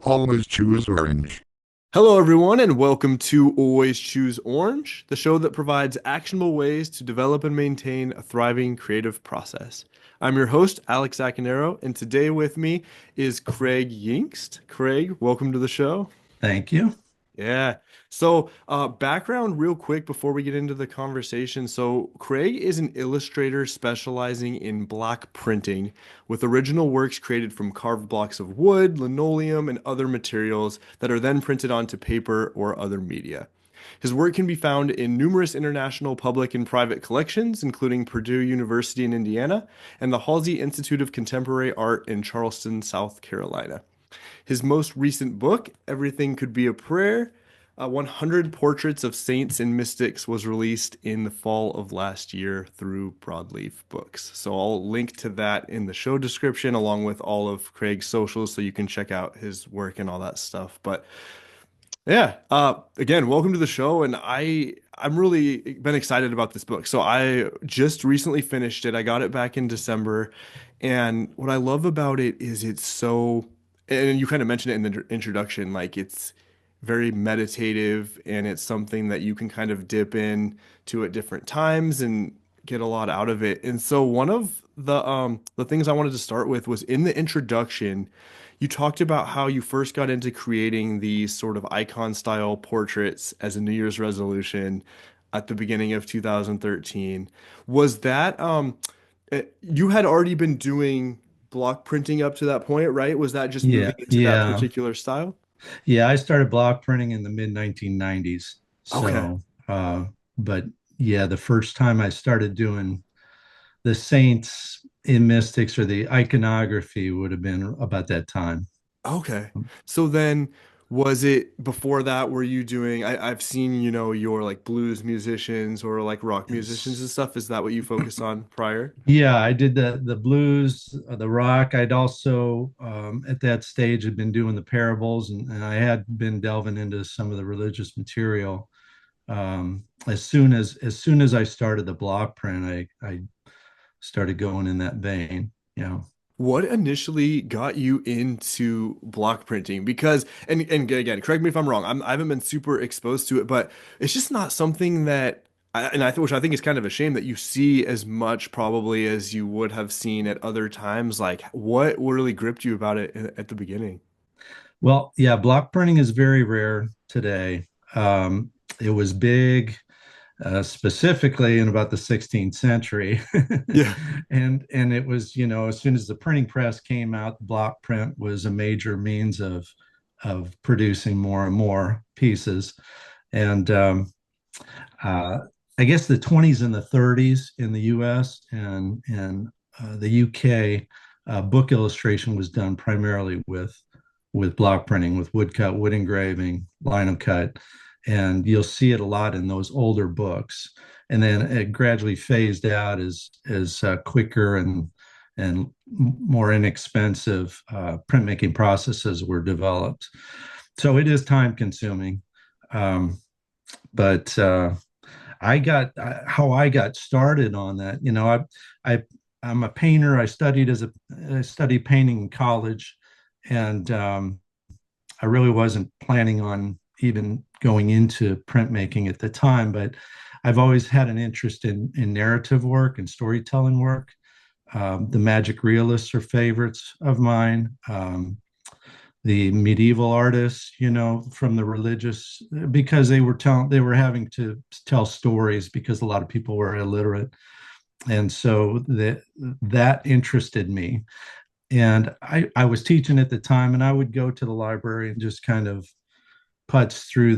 Always choose orange. Hello, everyone, and welcome to Always Choose Orange, the show that provides actionable ways to develop and maintain a thriving creative process. I'm your host, Alex Acanero, and today with me is Kreg Yingst. Craig, welcome to the show. Thank you. Yeah. So, background real quick before we get into the conversation. So, Craig is an illustrator specializing in block printing, with original works created from carved blocks of wood, linoleum, and other materials that are then printed onto paper or other media. His work can be found in numerous international public and private collections, including Purdue University in Indiana and the Halsey Institute of Contemporary Art in Charleston, South Carolina. His most recent book, Everything Could Be a Prayer, 100 Portraits of Saints and Mystics, was released in the fall of last year through Broadleaf Books. So I'll link to that in the show description along with all of Craig's socials so you can check out his work and all that stuff. But yeah, again, welcome to the show, and I'm really been excited about this book. So I just recently finished it. I got it back in December, and what I love about it is it's so, and you kind of mentioned it in the introduction, like it's very meditative, and it's something that you can kind of dip in to at different times and get a lot out of it. And so one of the things I wanted to start with was in the introduction. You talked about how you first got into creating these sort of icon style portraits as a New Year's resolution at the beginning of 2013. Was that you had already been doing block printing up to that point, right? Was that just Yeah, moving into that yeah, particular style? yeah. I started block printing in the mid 1990s. Okay. But yeah, the first time I started doing the saints in mystics or the iconography would have been about that time. Okay. So then was it before that were you doing I've seen, your like blues musicians or like rock musicians It's, and stuff. Is that what you focus on prior? yeah, I did the blues, the rock. I'd also at that stage had been doing the parables, and I had been delving into some of the religious material. As soon as I started the block print, I started going in that vein. What initially got you into block printing? Because, and again, correct me if I'm wrong. I haven't been super exposed to it, but it's just not something that, which I think is kind of a shame that you see as much probably as you would have seen at other times. Like, what really gripped you about it at the beginning? Well, yeah, block printing is very rare today. It was big, specifically in about the 16th century, Yeah. and it was, as soon as the printing press came out, block print was a major means of producing more and more pieces. And uh, I guess the 20s and the 30s in the U.S. and the U.K. Book illustration was done primarily with block printing, with woodcut, wood engraving, lino cut, and you'll see it a lot in those older books. And then it gradually phased out as quicker and more inexpensive printmaking processes were developed. So it is time consuming. Um, but how I got started on that. I I'm a painter. I studied painting in college, and I really wasn't planning on even going into printmaking at the time. But I've always had an interest in narrative work and storytelling work. The magic realists are favorites of mine. The medieval artists, from the religious, because they were having to tell stories because a lot of people were illiterate, and so that interested me. And I was teaching at the time, and I would go to the library and just kind of putz through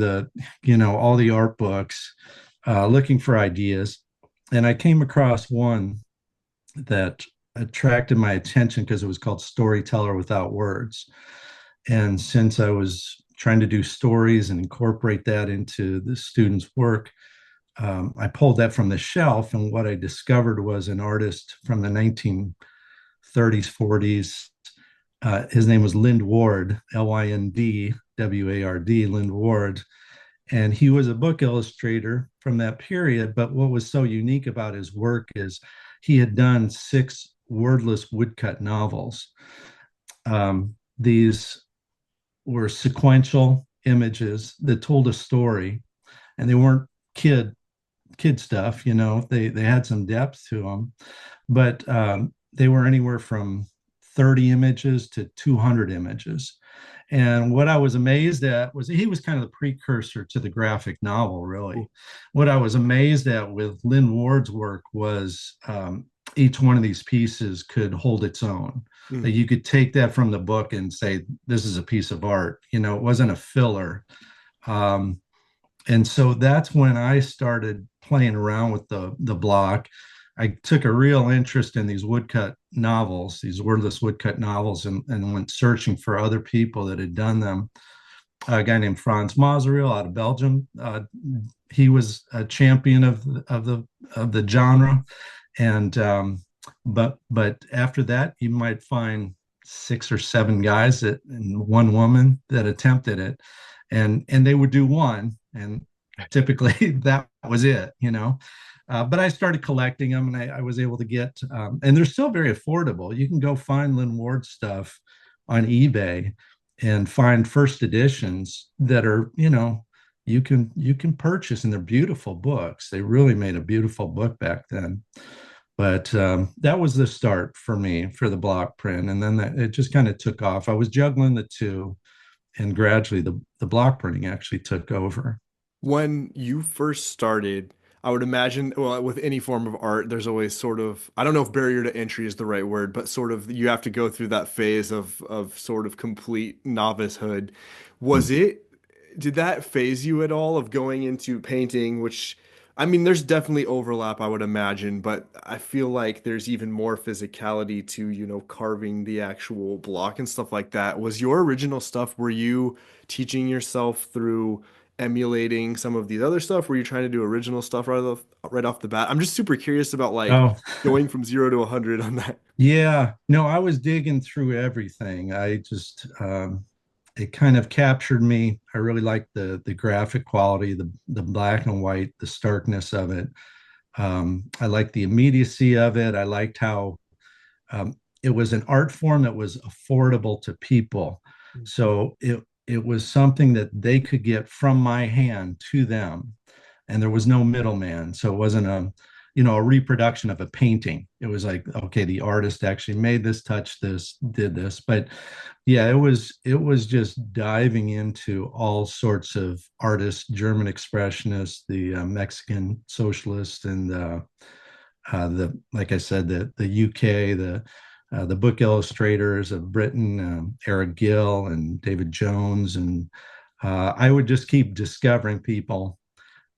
all the art books, looking for ideas, and I came across one that attracted my attention because it was called Storyteller Without Words. And since I was trying to do stories and incorporate that into the students' work, I pulled that from the shelf. And what I discovered was an artist from the 1930s, 40s. His name was Lynd Ward, Lyndward, Lynd Ward. And he was a book illustrator from that period. But what was so unique about his work is he had done 6 wordless woodcut novels. These were sequential images that told a story, and they weren't kid stuff. They had some depth to them, but they were anywhere from 30 images to 200 images. And what I was amazed at was he was kind of the precursor to the graphic novel, really. What I was amazed at with Lynn Ward's work was each one of these pieces could hold its own. That Mm. you could take that from the book and say, this is a piece of art. It wasn't a filler. Um, and so that's when I started playing around with the block. I took a real interest in these woodcut novels, these wordless woodcut novels, and went searching for other people that had done them. A guy named Frans Mazereel out of Belgium. He was a champion of the genre, and but after that, you might find 6 or 7 guys and one woman that attempted it, and they would do one, and typically that was it. But I started collecting them, and I was able to get, and they're still very affordable. You can go find Lynn Ward stuff on eBay and find first editions that are, you can purchase, and they're beautiful books. They really made a beautiful book back then. But that was the start for me for the block print, and then it just kind of took off. I was juggling the two, and gradually the block printing actually took over. When you first started, I would imagine, well, with any form of art, there's always sort of, I don't know if barrier to entry is the right word, but sort of you have to go through that phase of sort of complete novicehood. Was it, did that phase you at all of going into painting, which, I mean, there's definitely overlap, I would imagine, but I feel like there's even more physicality to, carving the actual block and stuff like that. Was your original stuff, were you teaching yourself through emulating some of these other stuff? Were you trying to do original stuff right off the bat? I'm just super curious about like Oh, going from 0 to 100 on that. yeah. No, I was digging through everything. I just it kind of captured me. I really liked the graphic quality, the black and white, the starkness of it. I liked the immediacy of it. I liked how it was an art form that was affordable to people. So it was something that they could get from my hand to them, and there was no middleman. So it wasn't a reproduction of a painting. It was like, okay, the artist actually made this, touched this, did this. But yeah, it was just diving into all sorts of artists, German expressionists, the Mexican socialists, and the like I said, the UK, the book illustrators of Britain, Eric Gill and David Jones, and I would just keep discovering people,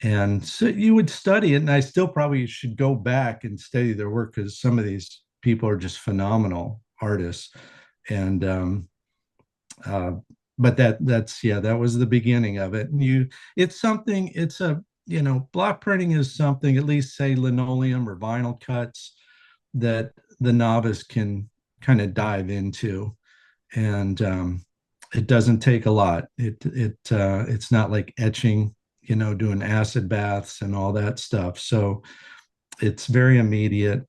and so you would study it. And I still probably should go back and study their work, because some of these people are just phenomenal artists. And uh, but that's yeah, that was the beginning of it. And it's something. It's a block printing is something, at least say linoleum or vinyl cuts, that the novice can kind of dive into, and it doesn't take a lot. It's not like etching, doing acid baths and all that stuff. So it's very immediate,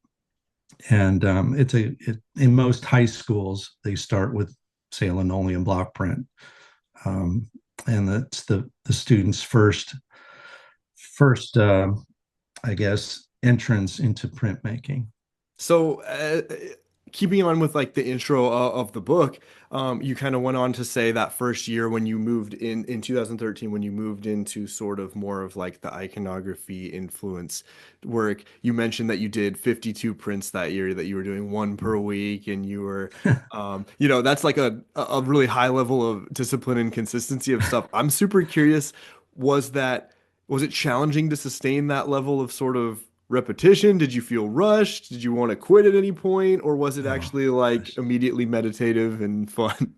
and in most high schools they start with, say, a linoleum block print, um, and that's the students' first I guess entrance into printmaking. So, keeping on with like the intro of the book, you kind of went on to say that first year when you moved in 2013, when you moved into sort of more of like the iconography influence work, you mentioned that you did 52 prints that year, that you were doing one per week, and you were, that's like a really high level of discipline and consistency of stuff. I'm super curious, was that was it challenging to sustain that level of sort of repetition? Did you feel rushed? Did you want to quit at any point? Or was it Oh actually like gosh. immediately meditative and fun?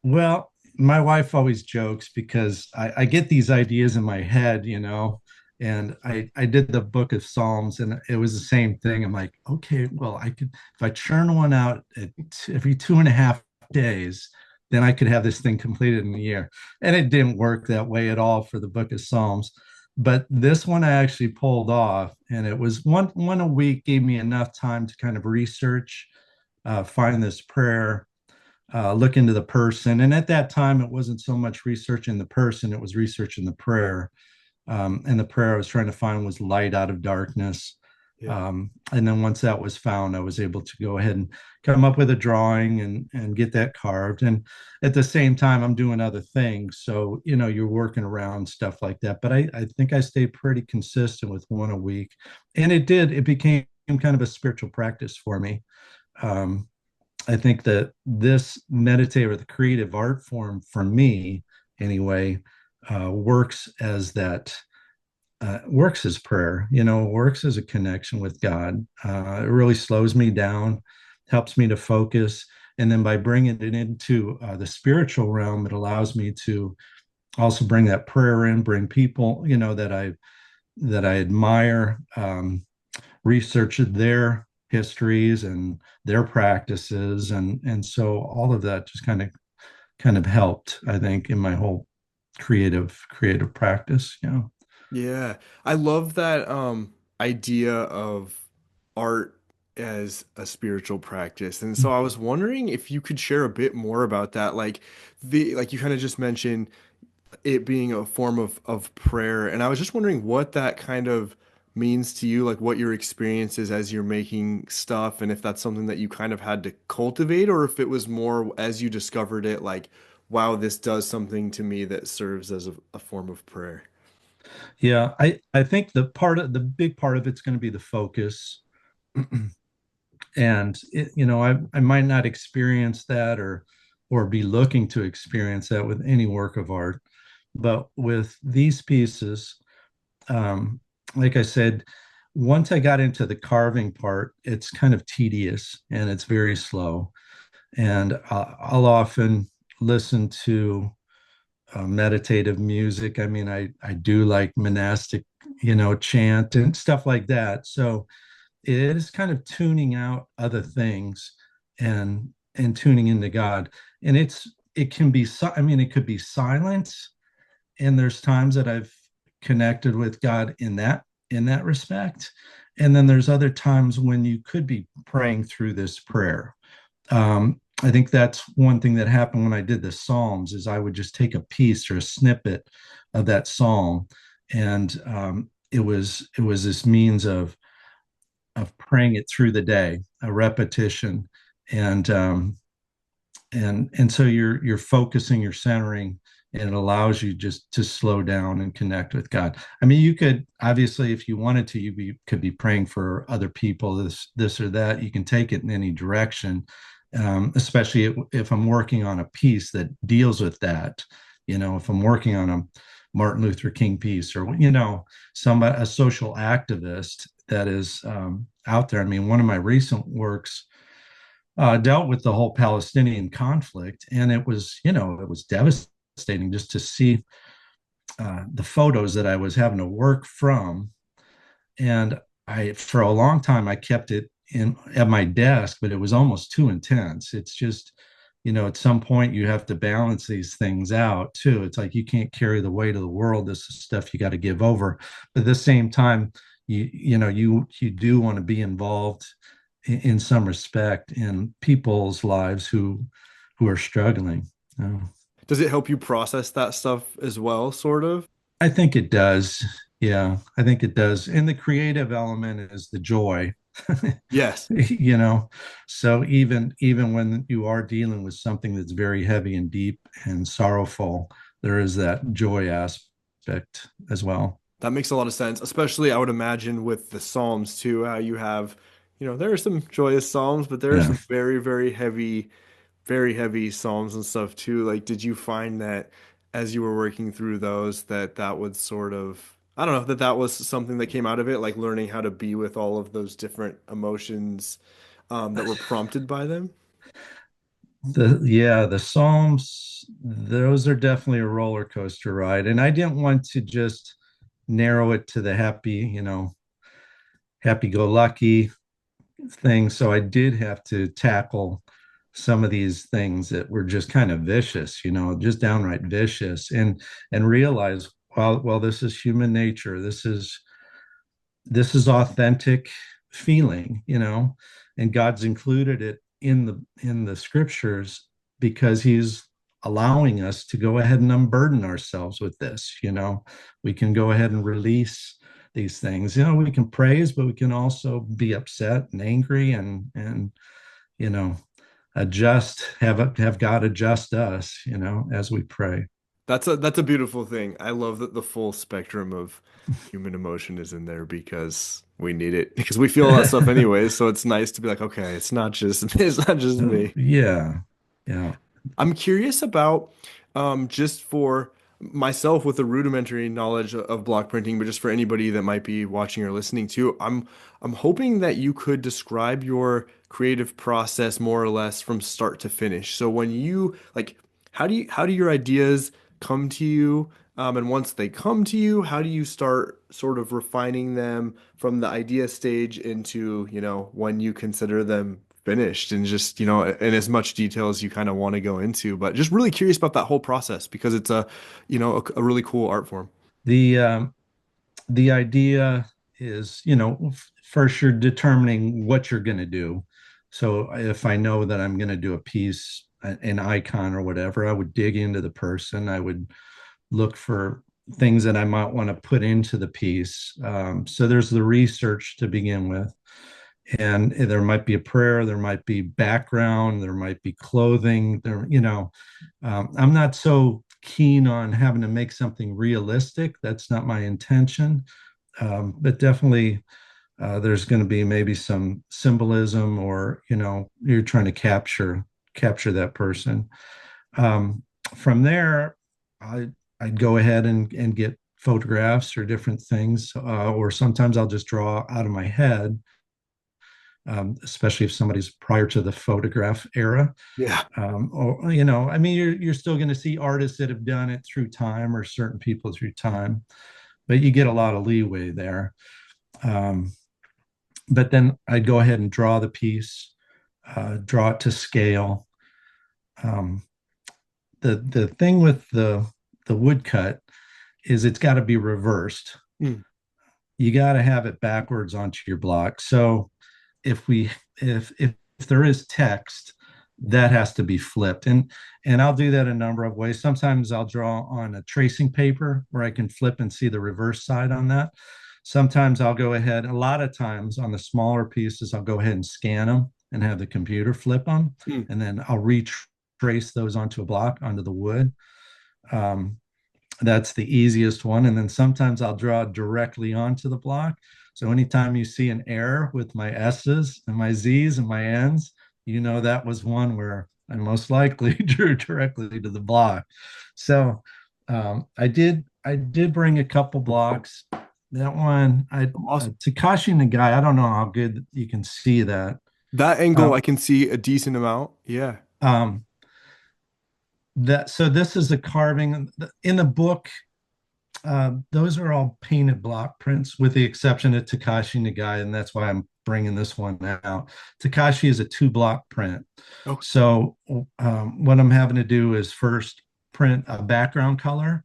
Well, my wife always jokes because I get these ideas in my head, and I did the book of Psalms, and it was the same thing. I'm like, okay, well, I could, if I churn one out every 2.5 days, then I could have this thing completed in a year. And it didn't work that way at all for the book of Psalms. But this one I actually pulled off, and it was one a week, gave me enough time to kind of research, find this prayer, look into the person. And at that time, it wasn't so much researching the person, it was researching the prayer. And the prayer I was trying to find was light out of darkness. Yeah. And then once that was found, I was able to go ahead and come up with a drawing and get that carved. And at the same time, I'm doing other things. So, you're working around stuff like that. But I think I stayed pretty consistent with one a week. And it became kind of a spiritual practice for me. Um, I think that this meditative or the creative art form for me, anyway, works as that works as prayer, works as a connection with God. It really slows me down, helps me to focus. And then by bringing it into the spiritual realm, it allows me to also bring that prayer in, bring people, that I admire, research their histories and their practices. And so all of that just kind of helped, I think, in my whole creative practice. Yeah, I love that idea of art as a spiritual practice. And so I was wondering if you could share a bit more about that. Like you kind of just mentioned it being a form of prayer. And I was just wondering what that kind of means to you, like what your experience is as you're making stuff, and if that's something that you kind of had to cultivate, or if it was more as you discovered it, like, wow, this does something to me that serves as a form of prayer. Yeah, I think the big part of it's going to be the focus. And I might not experience that or be looking to experience that with any work of art, but with these pieces, um, like I said, once I got into the carving part, it's kind of tedious and it's very slow. And I'll often listen to meditative music. I mean, I do like monastic, chant and stuff like that. So it is kind of tuning out other things and tuning into God. And it can be, I mean, it could be silence. And there's times that I've connected with God in that respect. And then there's other times when you could be praying through this prayer. I think that's one thing that happened when I did the Psalms is I would just take a piece or a snippet of that psalm, and it was this means of praying it through the day, a repetition, and and so you're focusing, you're centering, and it allows you just to slow down and connect with God. I mean, you could obviously, if you wanted to, could be praying for other people, this or that. You can take it in any direction, especially if I'm working on a piece that deals with that. If I'm working on a Martin Luther King piece, or somebody, a social activist that is out there. I mean, one of my recent works dealt with the whole Palestinian conflict, and it was devastating just to see the photos that I was having to work from. And for a long time, I kept it in at my desk, but it was almost too intense. It's just, at some point you have to balance these things out too. It's like you can't carry the weight of the world. This is stuff you got to give over. But at the same time, you do want to be involved in some respect in people's lives who are struggling. Uh, Does it help you process that stuff as well, sort of? I think it does. Yeah, I think it does. And the creative element is the joy. Yes. you know so even when you are dealing with something that's very heavy and deep and sorrowful, there is that joy aspect as well. That makes a lot of sense, especially I would imagine with the Psalms too, how you have, there are some joyous Psalms, but there are Yeah. some very, very heavy Psalms and stuff too. Like, did you find that as you were working through those, that would sort of, I don't know, that was something that came out of it, like learning how to be with all of those different emotions that were prompted by them? The Psalms, those are definitely a roller coaster ride, and I didn't want to just narrow it to the happy go lucky thing. So I did have to tackle some of these things that were just kind of vicious, just downright vicious, and realize, well, this is human nature. This is authentic feeling, and God's included it in the scriptures because he's allowing us to go ahead and unburden ourselves with this. We can go ahead and release these things. We can praise, but we can also be upset and angry, and you know adjust, have God adjust us, as we pray. That's a beautiful thing. I love that the full spectrum of human emotion is in there because we need it because we feel all that stuff anyway. So it's nice to be like, okay, it's not just it's not just me. Yeah, yeah. I'm curious about just for myself with the rudimentary knowledge of block printing, but just for anybody that might be watching or listening too, I'm hoping that you could describe your creative process more or less from start to finish. So when you like, how do your ideas come to you? And once they come to you, how do you start sort of refining them from the idea stage into, when you consider them finished and just, in as much detail as you kind of want to go into, but just really curious about that whole process because it's a really cool art form. The idea is, first you're determining what you're going to do. So if I know that I'm going to do a piece, an icon or whatever, I would dig into the person. I would look for things that I might want to put into the piece. So there's the research to begin with. And there might be a prayer, there might be background, there might be clothing. I'm not so keen on having to make something realistic. That's not my intention. But definitely, there's going to be maybe some symbolism, or you're trying to capture that person. From there, I'd go ahead and get photographs or different things, or sometimes I'll just draw out of my head, especially if somebody's prior to the photograph era. Yeah. Or I mean, you're still going to see artists that have done it through time, or certain people through time, but you get a lot of leeway there. Um, but then I'd go ahead and draw the piece, draw it to scale. Um, the thing with the woodcut is it's got to be reversed. Mm. You got to have it backwards onto your block. So if we if there is text, that has to be flipped, and I'll do that a number of ways. Sometimes I'll draw on a tracing paper where I can flip and see the reverse side on that. Sometimes I'll go ahead, a lot of times on the smaller pieces, I'll go ahead and scan them and have the computer flip them, Mm. and then I'll retrace those onto a block, onto the wood. um, that's the easiest one. And then sometimes I'll draw directly onto the block. So anytime you see an error with my S's and my Z's and my N's, that was one where I most likely drew directly to the block. So I did bring a couple blocks. That one, Awesome. Takashi Nagai, I don't know how good you can see that. That angle Um, I can see a decent amount. Yeah. um, so this is a carving in the book. Those are all painted block prints, with the exception of Takashi Nagai, and that's why I'm bringing this one out. Takashi is a 2 block print. Okay. So what I'm having to do is first print a background color,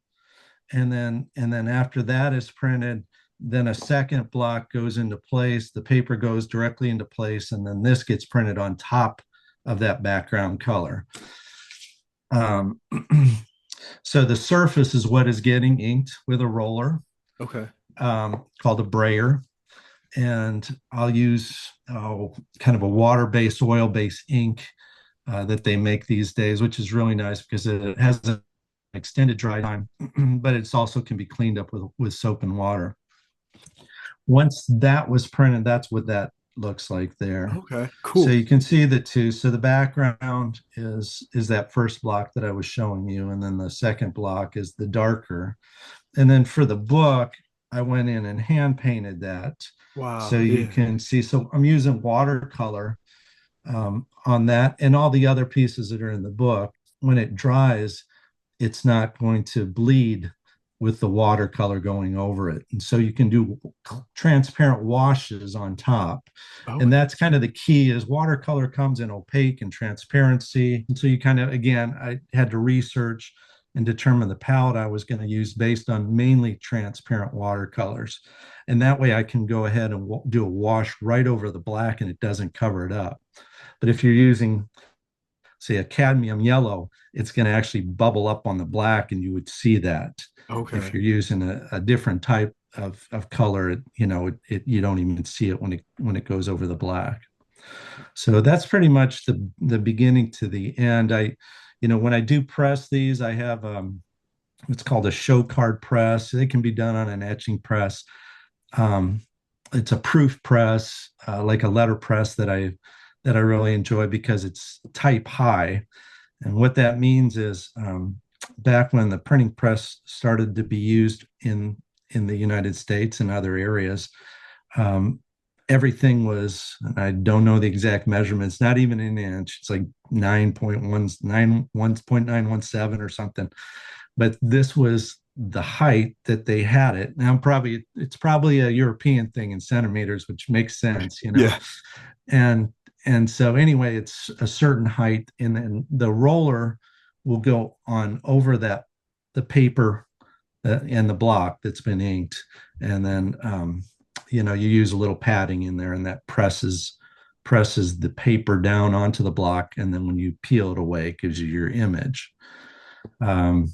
and then after that is printed, then a second block goes into place. The paper goes directly into place, and then this gets printed on top of that background color. Um, So the surface is what is getting inked with a roller, Okay. called a brayer. And I'll use kind of a water-based, oil-based ink that they make these days, which is really nice because it has an extended dry time, but it's also can be cleaned up with soap and water. Once that was printed, that's what that looks like there. Okay. So Cool. you can see the two. So the background is that first block that I was showing you, and then the second block is the darker. And then for the book, I went in and hand painted that. So Wow. you Yeah. can see. So I'm using watercolor on that, and all the other pieces that are in the book. When it dries, it's not going to bleed with the watercolor going over it. And so you can do transparent washes on top. And Okay. that's kind of the key, is watercolor comes in opaque and transparency. And so you kind of, again, I had to research and determine the palette I was going to use based on mainly transparent watercolors. And that way I can go ahead and do a wash right over the black and it doesn't cover it up. But if you're using say a cadmium yellow, it's going to actually bubble up on the black, and you would see that. If Okay. you're using a different type of color, you don't even see it when it goes over the black. So that's pretty much the beginning to the end. When I do press these, I have what's called a show card press. They can be done on an etching press. Um, it's a proof press, like a letter press that I really enjoy because it's type high. And what that means is, back when the printing press started to be used in the United States and other areas, um, everything was, and I don't know the exact measurements, not even an inch. It's like 9.917 or something. But this was the height that they had it. Now it's probably a European thing in centimeters, which makes sense, Yeah. and and so anyway, it's a certain height, and then the roller will go on over that the paper and the block that's been inked, and then you use a little padding in there, and that presses the paper down onto the block, and then when you peel it away, it gives you your image. Um,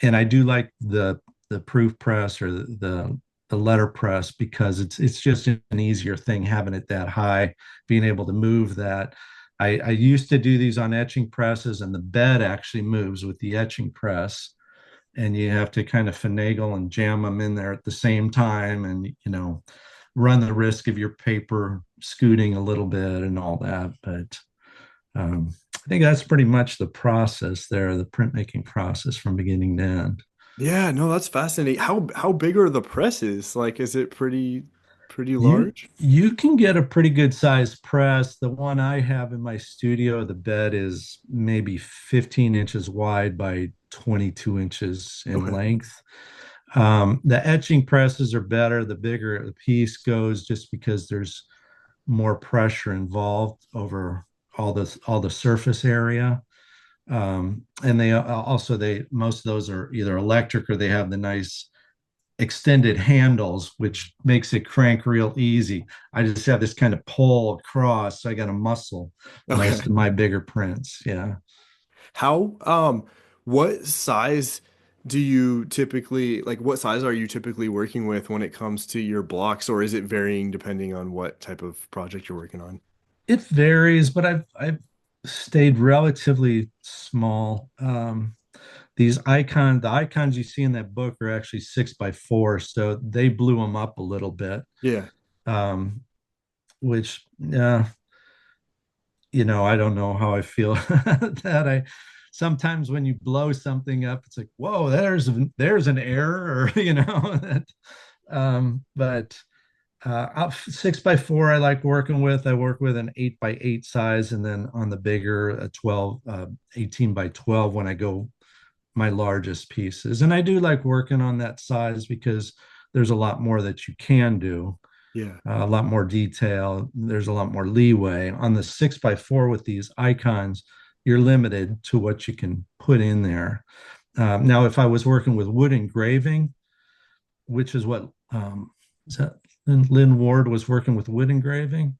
and I do like the proof press or the letter press because it's just an easier thing having it that high, being able to move that. I used to do these on etching presses, and the bed actually moves with the etching press, and you have to kind of finagle and jam them in there at the same time, and run the risk of your paper scooting a little bit and all that. But I think that's pretty much the process there, the printmaking process from beginning to end. Yeah, no, that's fascinating. How big are the presses? Like, is it pretty You large? you can get a pretty good size press. The one I have in my studio, the bed is maybe 15 inches wide by 22 inches in Okay. length. The etching presses are better the bigger the piece goes, just because there's more pressure involved over all the surface area. And they also they most of those are either electric, or they have the nice extended handles, which makes it crank real easy. I just have this kind of pull across, so I got to muscle Okay. most of my bigger prints. Yeah. How, what size do you typically, like, what size are you typically working with when it comes to your blocks, or is it varying depending on what type of project you're working on? It varies, but I've stayed relatively small. The icons you see in that book are actually 6x4, so they blew them up a little bit. Yeah. Um, which I don't know how I feel that I sometimes when you blow something up, it's like, whoa, there's an error, or that. But 6x4 I like working with. I work with an 8x8 size, and then on the bigger a 18x12 when I go my largest pieces. And I do like working on that size because there's a lot more that you can do, Yeah. a lot more detail. There's a lot more leeway. On the 6x4 with these icons, you're limited to what you can put in there. Now, if I was working with wood engraving, which is what is that Lynn Ward was working with wood engraving,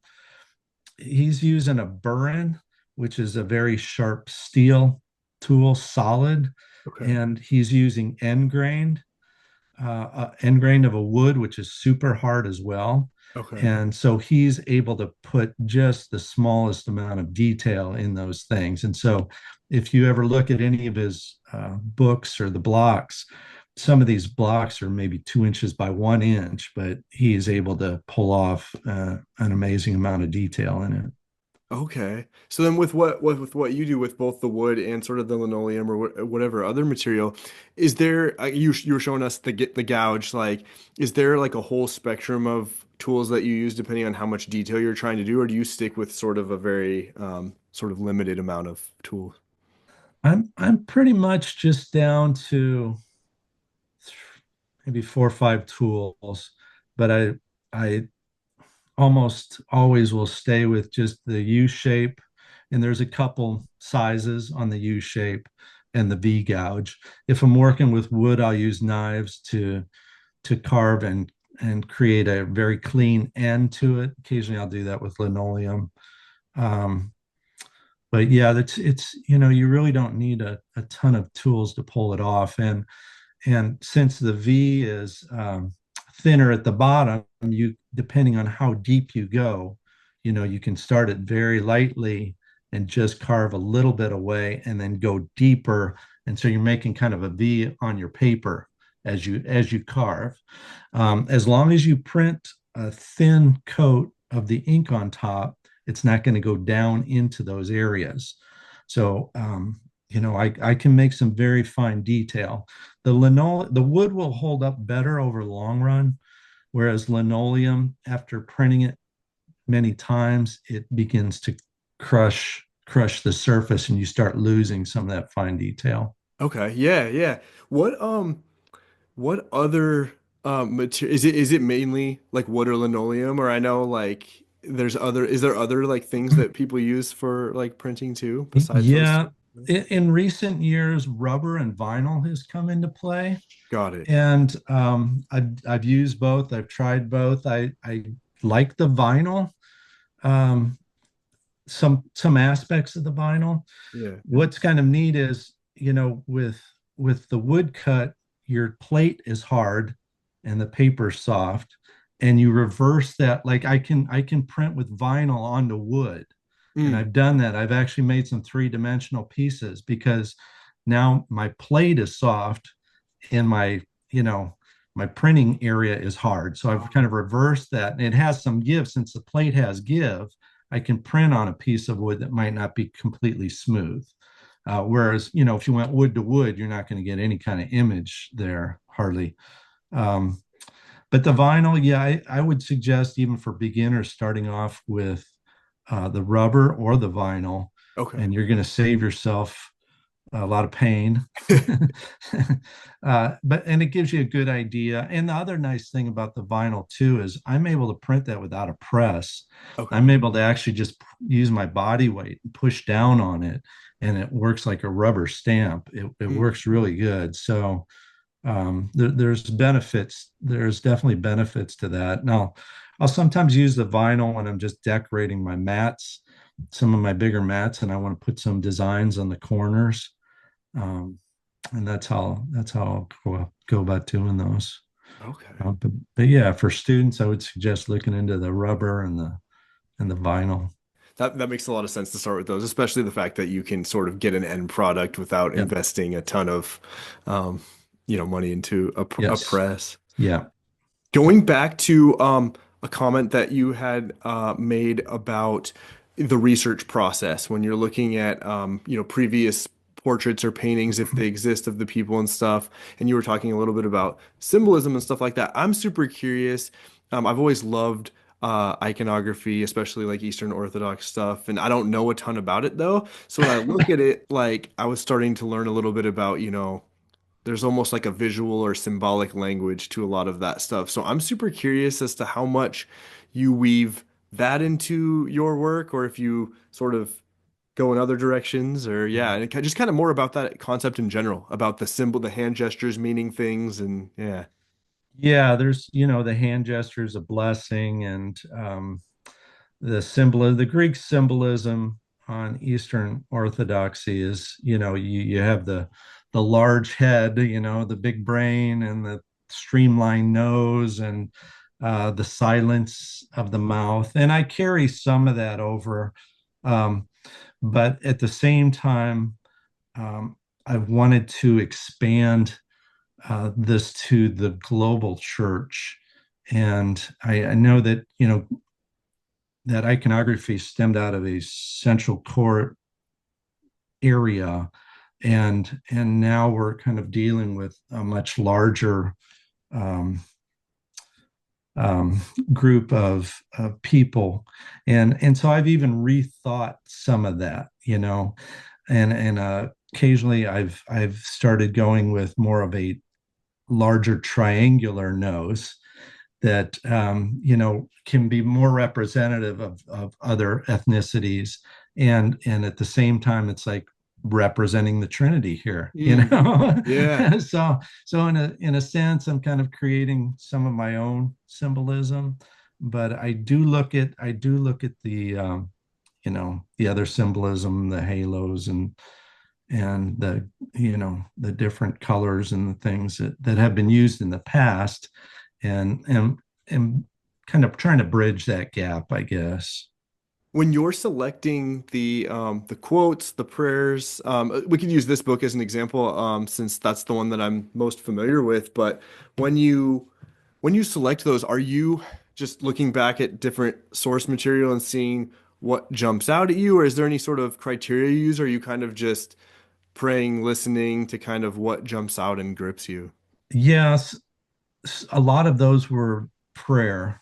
he's using a burin, which is a very sharp steel tool, solid, Okay. and he's using end grain of a wood, which is super hard as well. Okay. And so he's able to put just the smallest amount of detail in those things. And so if you ever look at any of his books or the blocks, some of these blocks are maybe 2 inches by 1 inch, but he is able to pull off an amazing amount of detail in it. Okay. So then with what you do with both the wood and sort of the linoleum or whatever other material, is there you were showing us the gouge, like, is there like a whole spectrum of tools that you use depending on how much detail you're trying to do, or do you stick with sort of a very sort of limited amount of tools? I'm pretty much just down to maybe 4 or 5 tools, but I almost always will stay with just the U shape. And there's a couple sizes on the U shape and the V gouge. If I'm working with wood, I'll use knives to carve and create a very clean end to it. Occasionally I'll do that with linoleum. Um, but yeah, that's it's you really don't need a ton of tools to pull it off. And since the V is thinner at the bottom, you depending on how deep you go, you can start it very lightly and just carve a little bit away and then go deeper. And so you're making kind of a V on your paper as you carve. As long as you print a thin coat of the ink on top, it's not going to go down into those areas. So I can make some very fine detail. The wood will hold up better over the long run, whereas linoleum, after printing it many times, it begins to crush the surface, and you start losing some of that fine detail. Okay, yeah, yeah. What what other material is it mainly like wood or linoleum? Or I know like there's other is there other like things that people use for like printing too besides those Yeah, two? in recent years, rubber and vinyl has come into play, Got it. and I've used both. I've tried both. I like the vinyl. Um, some aspects of the vinyl. Yeah. What's kind of neat is, with the wood cut, your plate is hard and the paper's soft, and you reverse that. Like I can print with vinyl onto wood, and Mm. I've done that. I've actually made some three-dimensional pieces because now my plate is soft and you know, my printing area is hard. So I've kind of reversed that. And it has some give. Since the plate has give, I can print on a piece of wood that might not be completely smooth. Whereas, if you went wood to wood, you're not going to get any kind of image there, hardly. Um, but the vinyl, yeah, I would suggest even for beginners starting off with the rubber or the vinyl, Okay. and you're going to save yourself a lot of pain. But it gives you a good idea. And the other nice thing about the vinyl too is I'm able to print that without a press. Okay. I'm able to actually just use my body weight and push down on it, and it works like a rubber stamp. It Mm. works really good. So there's benefits. There's definitely benefits to that. Now, I'll sometimes use the vinyl when I'm just decorating my mats, some of my bigger mats, and I want to put some designs on the corners. Um, and that's how I'll go about doing those. Okay. But yeah, for students, I would suggest looking into the rubber and the vinyl. That makes a lot of sense to start with those, especially the fact that you can sort of get an end product without Yeah. investing a ton of, um, money into a Yes. press. Yeah. Going back to a comment that you had made about the research process when you're looking at previous portraits or paintings if they exist of the people and stuff, and you were talking a little bit about symbolism and stuff like that. I'm super curious. I've always loved iconography, especially like Eastern Orthodox stuff, and I don't know a ton about it though. So when I look at it, like I was starting to learn a little bit about, there's almost like a visual or symbolic language to a lot of that stuff. So I'm super curious as to how much you weave that into your work, or if you sort of go in other directions, or yeah, and just kind of more about that concept in general, about the symbol, the hand gestures meaning things, and yeah. Yeah, there's, the hand gestures of blessing, and the symbol of the Greek symbolism on Eastern Orthodoxy is, you have the large head, the big brain, and the streamlined nose, and the silence of the mouth. And I carry some of that over. Um, but at the same time, um, I wanted to expand this to the global church. And I know that, that iconography stemmed out of a central core area, and now we're kind of dealing with a much larger um, um, group of people, and so I've even rethought some of that, and occasionally I've started going with more of a larger triangular nose that can be more representative of other ethnicities, and at the same time it's like representing the Trinity here, Mm, yeah. so in a sense I'm kind of creating some of my own symbolism, but I do look at the the other symbolism, the halos and the the different colors and the things that have been used in the past, and kind of trying to bridge that gap, I guess. When you're selecting the quotes, the prayers, we could use this book as an example, since that's the one that I'm most familiar with. But when you when you select those, are you just looking back at different source material and seeing what jumps out at you, or is there any sort of criteria you use, or are you kind of just praying, listening to kind of what jumps out and grips you? Yes, a lot of those were prayer.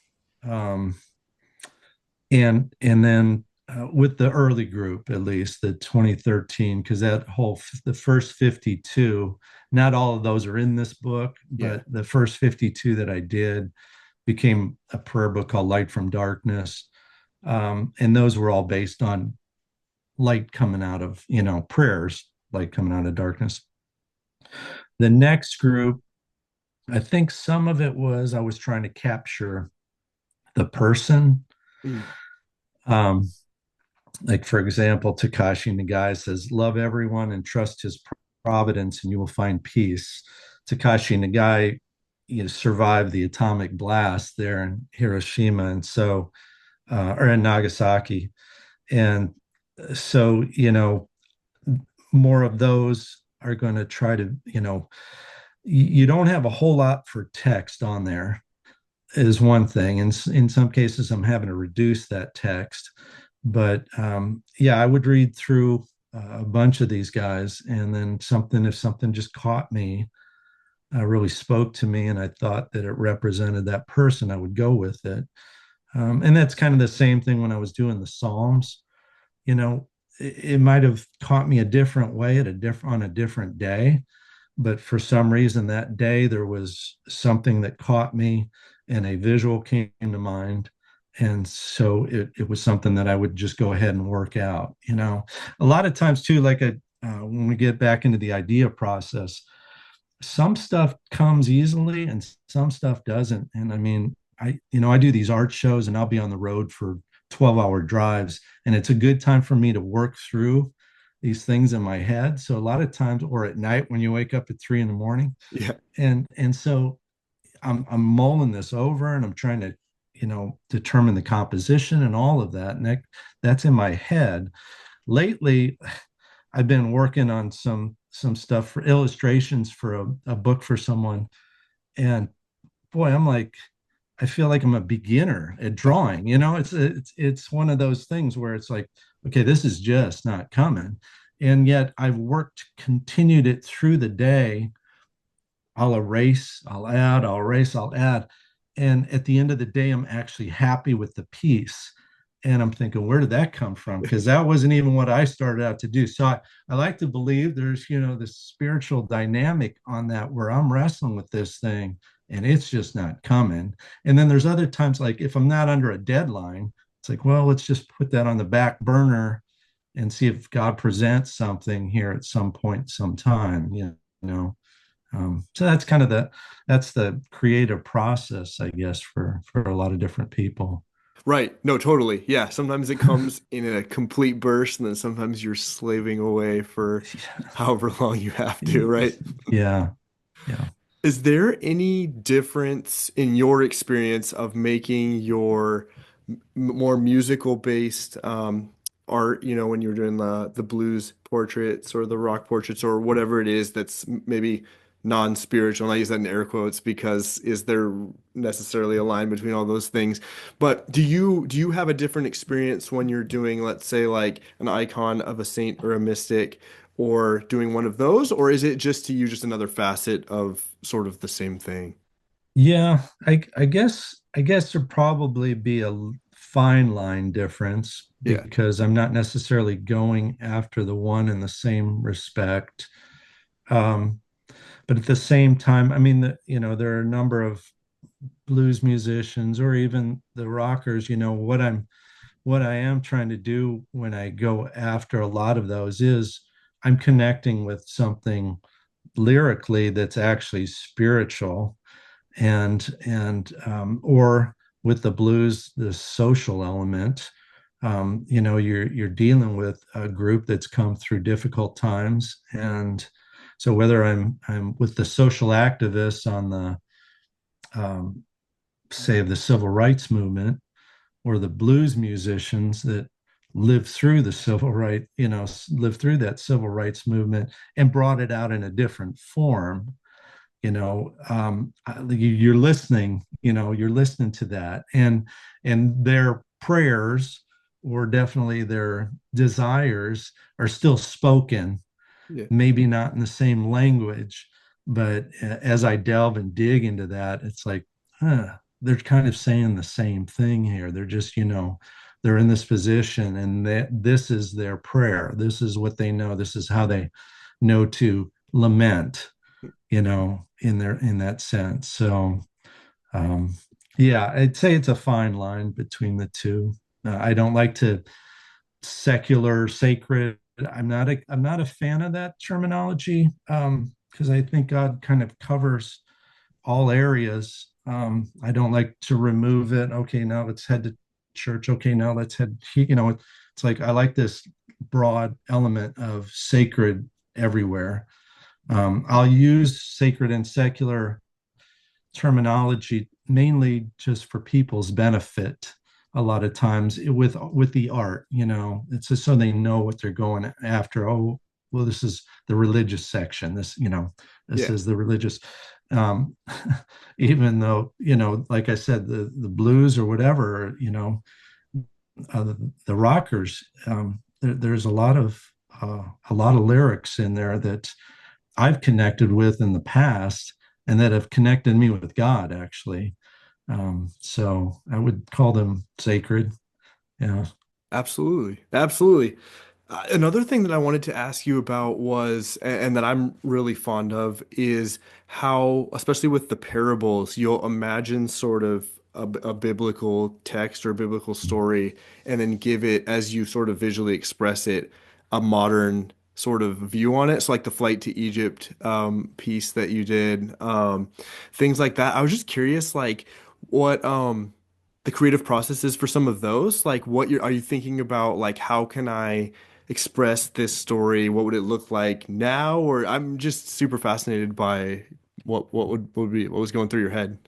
um, and then with the early group, at least the 2013, because the first 52, not all of those are in this book, Yeah. but the first 52 that I did became a prayer book called Light from Darkness. And those were all based on light coming out of, prayers, light coming out of darkness. The next group, I think some of it was I was trying to capture the person. Mm. Um, like, for example, Takashi Nagai says, "Love everyone and trust his providence, and you will find peace." Takashi Nagai, survived the atomic blast there in Hiroshima, and so, or in Nagasaki, and so, more of those are going to try to, you don't have a whole lot for text on there, is one thing. And in some cases, I'm having to reduce that text. But yeah, I would read through a bunch of these guys, and then if something just caught me, really spoke to me, and I thought that it represented that person, I would go with it. And that's kind of the same thing when I was doing the Psalms. You know, it might have caught me a different way on a different day, but for some reason that day there was something that caught me and a visual came to mind, and so it was something that I would just go ahead and work out. A lot of times too, like when we get back into the idea process, some stuff comes easily and some stuff doesn't. And I mean, I do these art shows and I'll be on the road for 12-hour drives, and it's a good time for me to work through these things in my head. So a lot of times, or at night when you wake up at 3 in the morning, Yeah. and so I'm mulling this over and I'm trying to, determine the composition and all of that. And that's in my head. Lately, I've been working on some stuff for illustrations for a book for someone. And boy, I'm like, I feel like I'm a beginner at drawing. It's one of those things where it's like, okay, this is just not coming. And yet continued it through the day. I'll erase, I'll add, I'll erase, I'll add. And at the end of the day, I'm actually happy with the piece. And I'm thinking, where did that come from? Because that wasn't even what I started out to do. So I like to believe there's, this spiritual dynamic on that where I'm wrestling with this thing and it's just not coming. And then there's other times, like if I'm not under a deadline, it's like, well, let's just put that on the back burner and see if God presents something here at some point, sometime, know. So that's the creative process, I guess, for a lot of different people. Right. No, totally. Yeah. Sometimes it comes in a complete burst, and then sometimes you're slaving away for however long you have to, right? Yeah, yeah. Is there any difference in your experience of making your more musical based art, when you're doing the blues portraits or the rock portraits or whatever it is that's maybe non-spiritual? And I use that in air quotes because is there necessarily a line between all those things? But do you have a different experience when you're doing, let's say, like an icon of a saint or a mystic, or doing one of those, or is it just to you just another facet of sort of the same thing? Yeah, I guess there'd probably be fine line difference Yeah. because I'm not necessarily going after the one in the same respect. Um, but at the same time, I mean, there are a number of blues musicians or even the rockers. What I am trying to do when I go after a lot of those is I'm connecting with something lyrically that's actually spiritual, and or with the blues, the social element. you're dealing with a group that's come through difficult times. And so whether I'm with the social activists on the um, say the civil rights movement, or the blues musicians that lived through the civil right, lived through that civil rights movement and brought it out in a different form, you're listening, you're listening to that, and their prayers, or definitely their desires, are still spoken, Yeah. maybe not in the same language, but as I delve and dig into that, it's like, they're kind of saying the same thing here. They're just, they're in this position, and that this is their prayer. This is what they know. This is how they know to lament, in that sense. So, um, yeah, I'd say it's a fine line between the two. I don't like to secular, sacred. I'm not a fan of that terminology, because I think God kind of covers all areas. I don't like to remove it. Okay, now let's head to church. Okay, now let's head. It's like I like this broad element of sacred everywhere. I'll use sacred and secular terminology mainly just for people's benefit. A lot of times with the art, it's just so they know what they're going after. Oh, well, this is the religious section. This Yeah. is the religious. um Even though, like I said, the blues or whatever, the rockers, there's a lot of lyrics in there that I've connected with in the past, and that have connected me with God, actually. So I would call them sacred. Yeah. Absolutely. Absolutely. Another thing that I wanted to ask you about was, and that I'm really fond of, is how, especially with the parables, you'll imagine sort of a biblical text or a biblical story, and then give it, as you sort of visually express it, a modern sort of view on it. So, like the Flight to Egypt piece that you did, things like that. I was just curious, like, what the creative process is for some of those. Like, are you thinking about, like, how can I express this story? What would it look like now? Or I'm just super fascinated by what was going through your head.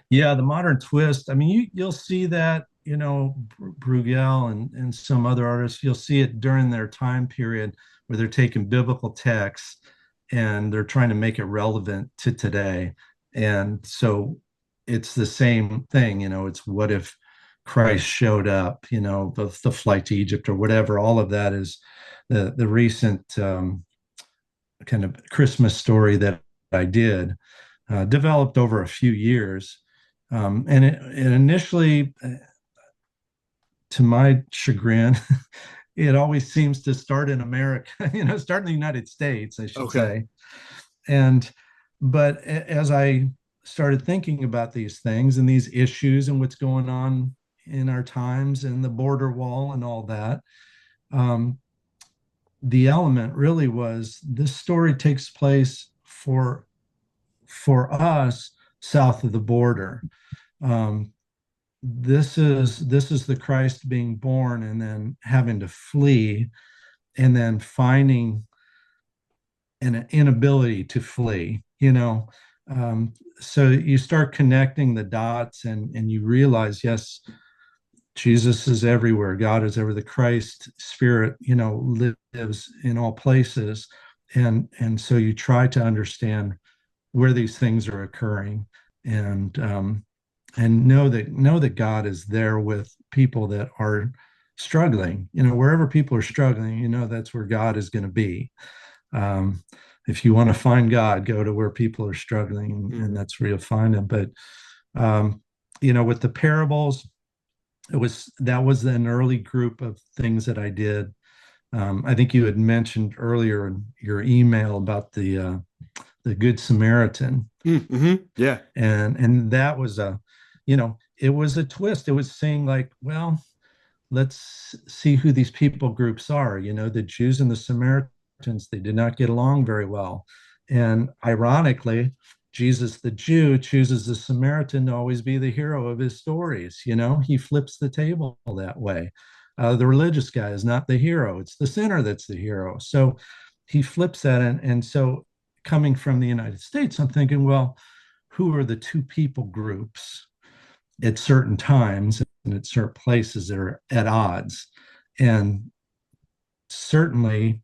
Yeah, the modern twist. I mean, you'll see that, Bruegel and some other artists, you'll see it during their time period where they're taking biblical texts and they're trying to make it relevant to today. And so it's the same thing, it's what if Christ showed up, the flight to Egypt or whatever. All of that is the recent kind of Christmas story that I did, developed over a few years. And it initially, to my chagrin, it always seems to start in America, start in the United States, I should Okay. say. And, but as I started thinking about these things and these issues and what's going on in our times and the border wall and all that, um, the element really was this story takes place for us south of the border. Um, this is the Christ being born and then having to flee, and then finding an inability to flee. So you start connecting the dots, and you realize, yes, Jesus is everywhere. God is everywhere. The Christ Spirit, lives in all places, and so you try to understand where these things are occurring, and know that God is there with people that are struggling. Wherever people are struggling, that's where God is going to be. Um, if you want to find God, go to where people are struggling, and Mhm. that's where you'll find him. But with the parables, that was an early group of things that I did. I think you had mentioned earlier in your email about the Good Samaritan, Mm-hmm. Yeah. and that was it was a twist. It was saying, like, well, let's see who these people groups are. The Jews and the Samaritans, they did not get along very well, and ironically, Jesus the Jew chooses the Samaritan to always be the hero of his stories. He flips the table that way. The religious guy is not the hero. It's the sinner that's the hero. So he flips that. And so coming from the United States, I'm thinking, well, who are the two people groups at certain times and at certain places that are at odds? And certainly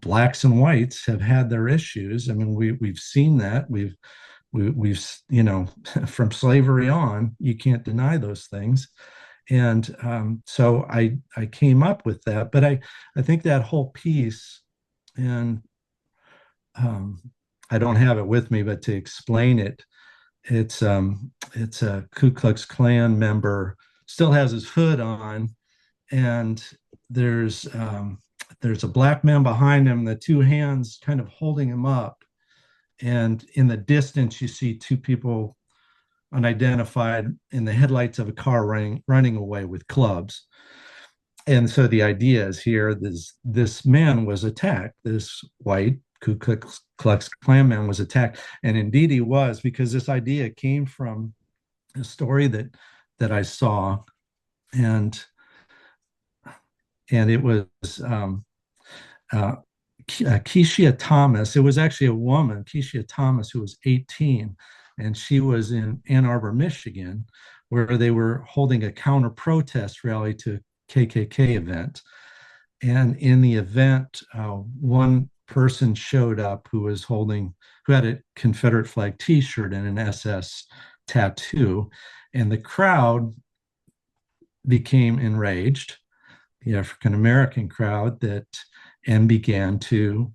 blacks and whites have had their issues. I mean, we've seen that. We've from slavery on, you can't deny those things. And so I came up with that. But I think that whole piece, and um, I don't have it with me, but to explain it, it's a Ku Klux Klan member, still has his hood on, and there's um, there's a black man behind him, the two hands kind of holding him up, and in the distance you see two people unidentified in the headlights of a car running away with clubs. And so the idea is here, this man was attacked, this white Ku Klux Klan man was attacked, and indeed he was, because this idea came from a story that I saw, and it was uh, Keisha Thomas. It was actually a woman, Keisha Thomas, who was 18, and she was in Ann Arbor, Michigan, where they were holding a counter protest rally to KKK event. And in the event, one person showed up who had a Confederate flag T-shirt and an SS tattoo, and the crowd became enraged, the African American crowd, and began to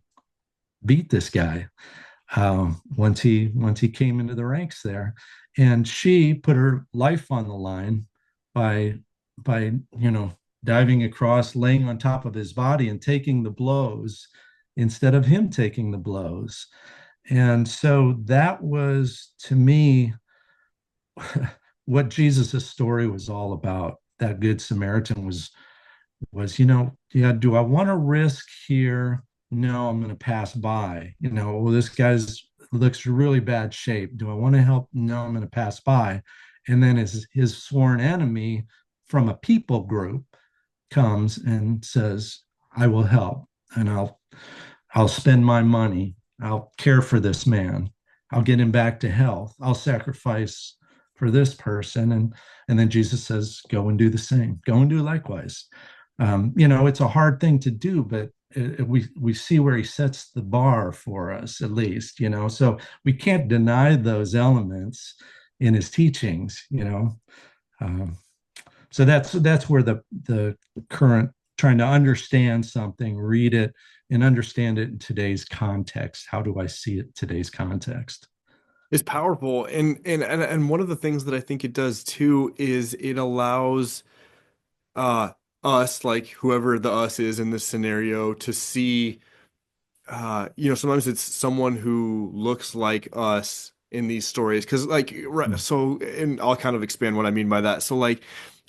beat this guy once he came into the ranks there. And she put her life on the line by diving across, laying on top of his body and taking the blows instead of him taking the blows. And so that was, to me, what Jesus' story was all about. That Good Samaritan was, yeah, do I want to risk here? No, I'm going to pass by. Well, this guy's looks really bad shape. Do I want to help? No, I'm going to pass by. And then his sworn enemy from a people group comes and says, I will help, and I'll spend my money. I'll care for this man. I'll get him back to health. I'll sacrifice for this person. And then Jesus says, go and do the same. Go and do likewise. It's a hard thing to do, but we see where he sets the bar for us, at least. So we can't deny those elements in his teachings. Um, so that's where the current, trying to understand something, read it, and understand it in today's context. How do I see it in today's context? Is powerful. And one of the things that I think it does too is it allows uh us, like whoever the us is in this scenario, to see sometimes it's someone who looks like us in these stories. Because like right, Mm. so, and I'll kind of expand what I mean by that. So like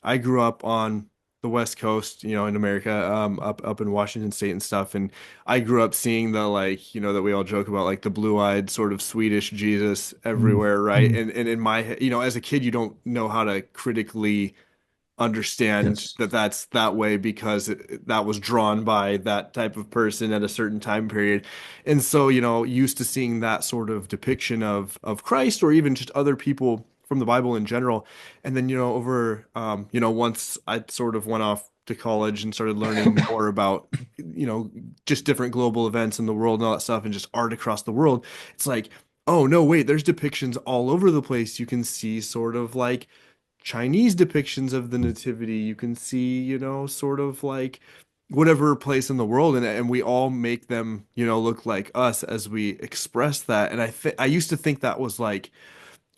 I grew up on the West Coast, in America, up in Washington State and stuff, and I grew up seeing the, like, that we all joke about, like the blue-eyed sort of Swedish Jesus Mm. everywhere, right? Mm. And in my head, as a kid, you don't know how to critically understand Yes. that that's that way because that was drawn by that type of person at a certain time period. And so, used to seeing that sort of depiction of Christ, or even just other people from the Bible in general. And then, over once I sort of went off to college and started learning more about, just different global events in the world and all that stuff, and just art across the world, it's like, oh no, wait, there's depictions all over the place. You can see sort of like Chinese depictions of the nativity. You can see, sort of like whatever place in the world, and we all make them, look like us as we express that. And I used to think that was like,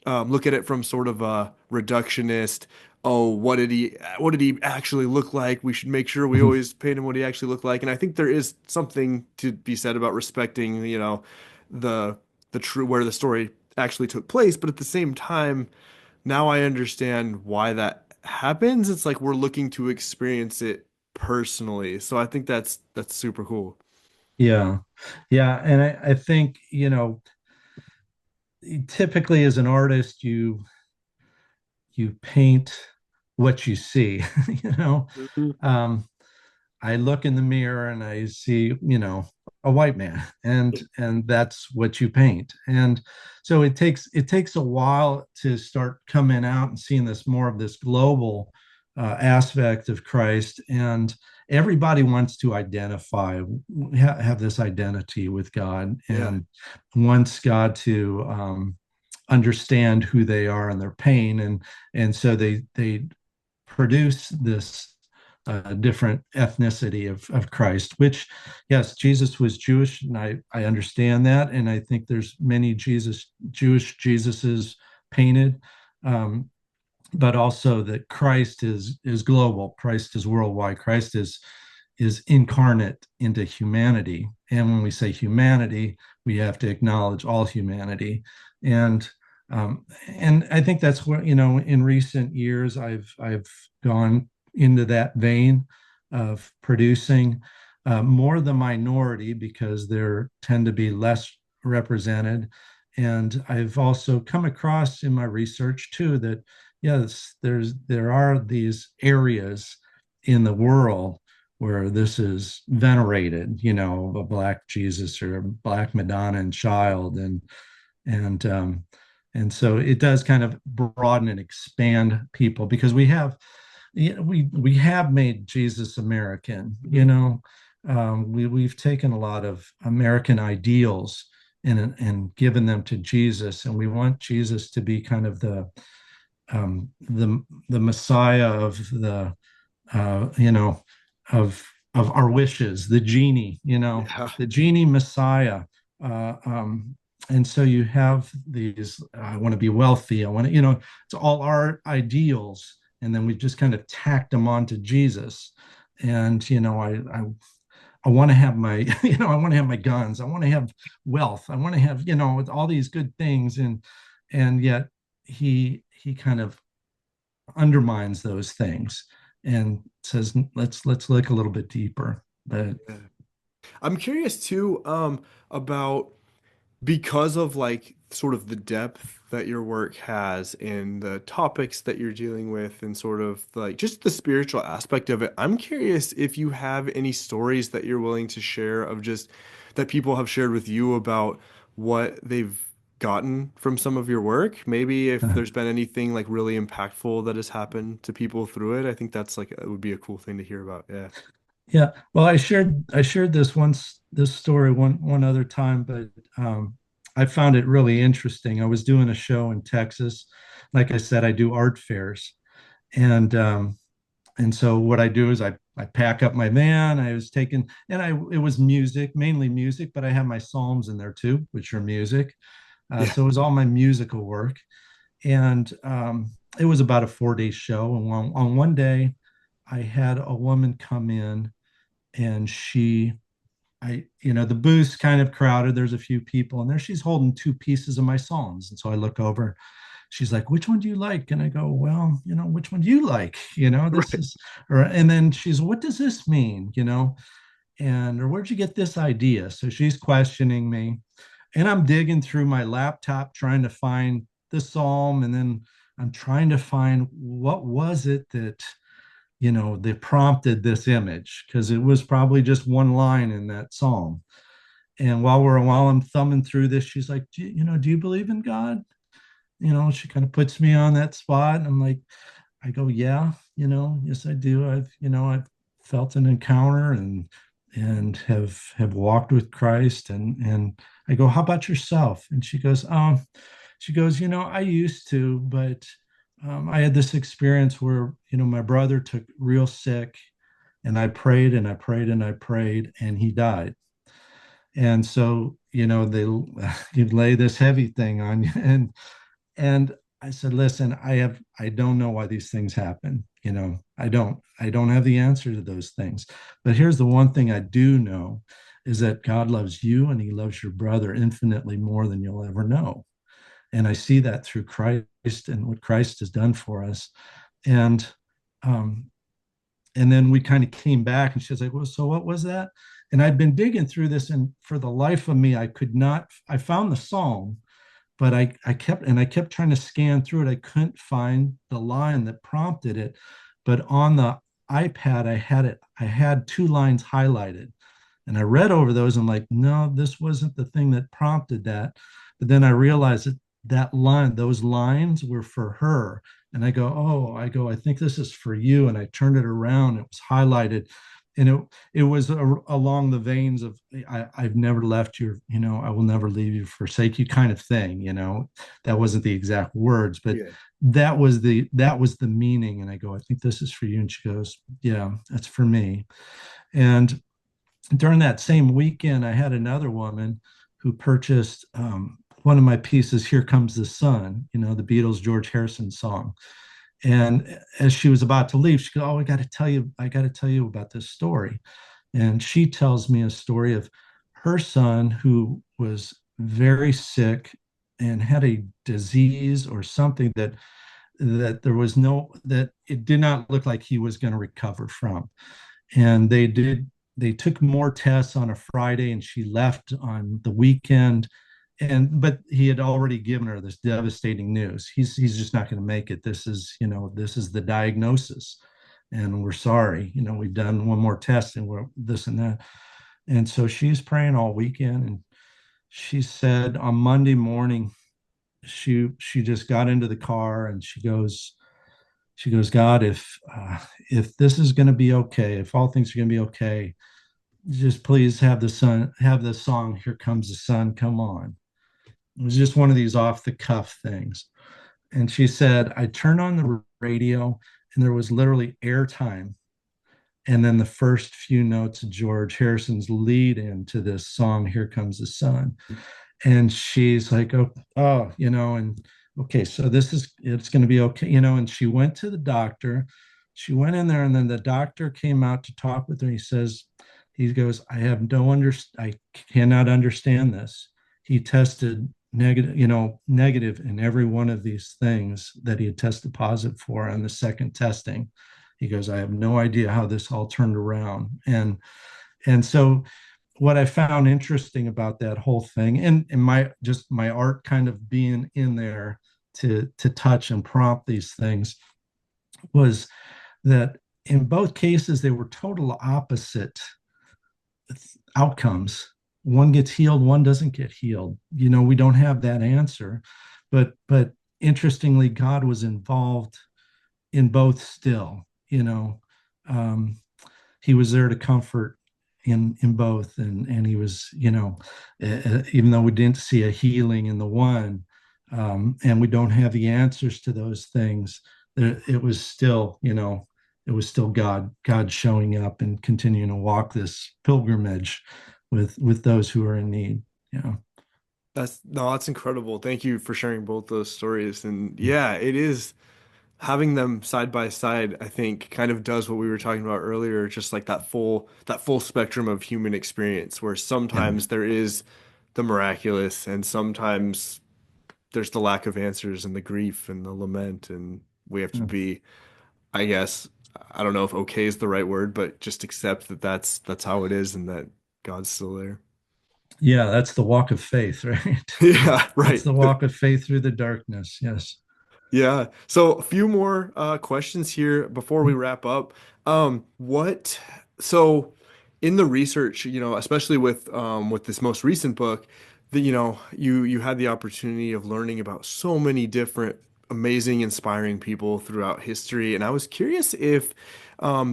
look at it from sort of a reductionist. Oh, what did he actually look like? We should make sure we Mhm. always paint him what he actually looked like. And I think there is something to be said about respecting, the the true where the story actually took place. But at the same time, now I understand why that happens. It's like we're looking to experience it personally. So I think that's super cool. Yeah. Yeah. And I think, typically as an artist, you paint what you see. you know, Mhm. um, I look in the mirror and I see, a white man, and that's what you paint. And so it takes a while to start coming out and seeing this more of this global aspect of Christ. And everybody wants to have this identity with God, Yeah. and wants God to understand who they are and their pain, and so they produce this different ethnicity of Christ, which, yes, Jesus was Jewish, and I understand that. And I think there's many Jewish Jesuses painted, um, but also that Christ is global, Christ is worldwide, Christ is incarnate into humanity. And when we say humanity, we have to acknowledge all humanity. And and I think that's what, in recent years I've gone into that vein of producing more the minority, because there tend to be less represented. And I've also come across in my research too that, yes, there are these areas in the world where this is venerated, a Black Jesus or a Black Madonna and child. And and so it does kind of broaden and expand people, because we have made Jesus American. Mhm. We've taken a lot of American ideals and given them to Jesus, and we want Jesus to be kind of the Messiah of the of our wishes, the genie, Yeah. the genie Messiah. Uh, um, and so you have these, I want to be wealthy. I want to, it's all our ideals. And then we just kind of tacked them onto Jesus. And, I want to have my, I want to have my guns. I want to have wealth. I want to have, all these good things. And yet he kind of undermines those things and says, let's look a little bit deeper. But Yeah. I'm curious too, about because of like sort of the depth that your work has and the topics that you're dealing with and sort of like just the spiritual aspect of it. I'm curious if you have any stories that you're willing to share of just that people have shared with you about what they've gotten from some of your work. Maybe if there's been anything like really impactful that has happened to people through it. I think that's like it would be a cool thing to hear about. Yeah. yeah, well, I shared this story one other time, but I found it really interesting. I was doing a show in Texas. Like I said, I do art fairs, and and so what I do is I pack up my van. I was taking, and it was music, mainly music, but I have my psalms in there too, which are music. Yeah. So it was all my musical work. And it was about a 4 day show. And on one day, I had a woman come in, and the booth's kind of crowded. There's a few people, and there she's holding two pieces of my Psalms. And so I look over. She's like, "Which one do you like?" And I go, "Well, which one do you like? This Right. is," and then she's, "What does this mean? Or where'd you get this idea?" So she's questioning me, and I'm digging through my laptop trying to find the psalm, and then I'm trying to find what was it that prompted this image, because it was probably just one line in that psalm. And while I'm thumbing through this, she's like, do you believe in God? She kind of puts me on that spot, and I'm like, I go, yeah, yes, I do. I've felt an encounter, and have walked with Christ. And I go, how about yourself? And she goes, I used to, but I had this experience where, my brother took real sick, and I prayed and I prayed and I prayed, and he died. And so, they you lay this heavy thing on you. And I said, listen, I don't know why these things happen. I don't have the answer to those things. But here's the one thing I do know, is that God loves you, and he loves your brother infinitely more than you'll ever know. And I see that through Christ and what Christ has done for us. And um, and then we kind of came back, and she's like, well, so what was that? And I'd been digging through this, and for the life of me, I found the psalm, but I kept trying to scan through it. I couldn't find the line that prompted it. But on the iPad, I had two lines highlighted. And I read over those and like, no, this wasn't the thing that prompted that. But then I realized that those lines were for her. And I think this is for you. And I turned it around. It was highlighted, and it was along the veins of I've never left you. I will never leave you, forsake you, kind of thing. That wasn't the exact words, but Yeah. that was the meaning. And I go, I think this is for you. And she goes, yeah, that's for me. And during that same weekend, I had another woman who purchased one of my pieces, Here Comes the Sun, the Beatles' George Harrison song. And as she was about to leave, she goes, oh, I got to tell you about this story. And she tells me a story of her son who was very sick and had a disease or something that it did not look like he was going to recover from. And they took more tests on a Friday, and she left on the weekend. But he had already given her this devastating news. He's just not going to make it. This is the diagnosis, and we're sorry. We've done one more test, and we're this and that. And so she's praying all weekend, and she said on Monday morning, she just got into the car, and she goes, God, if this is going to be okay, if all things are going to be okay, just please have the song Here Comes the Sun come on. It was just one of these off the cuff things. And she said, I turned on the radio, and there was literally airtime. And then the first few notes of George Harrison's lead into this song, Here Comes the Sun. And she's like, and okay, so it's going to be okay. And she went to the doctor. She went in there, and then the doctor came out to talk with her. He goes, I cannot understand this. He tested negative in every one of these things that he had tested positive for on the second testing. He goes, I have no idea how this all turned around. And so what I found interesting about that whole thing, and my art kind of being in there to touch and prompt these things, was that in both cases they were total opposite outcomes. One gets healed, one doesn't get healed. We don't have that answer, but interestingly, God was involved in both still. um, he was there to comfort in both, and he was, even though we didn't see a healing in the one, and we don't have the answers to those things, it was still, God showing up and continuing to walk this pilgrimage with those who are in need. Yeah. That's incredible. Thank you for sharing both those stories. And yeah, it is having them side by side, I think kind of does what we were talking about earlier, just like that full spectrum of human experience where Yeah. sometimes there is the miraculous and sometimes there's the lack of answers and the grief and the lament, and we have to Yeah. be, I guess, I don't know if okay is the right word, but just accept that that's how it is and that God's still there. Yeah, that's the walk of faith, right? Yeah, That's right. the walk of faith through the darkness. Yes. Yeah. So a few more questions here before we wrap up. What so in the research, especially with this most recent book, you had the opportunity of learning about so many different amazing, inspiring people throughout history. And I was curious if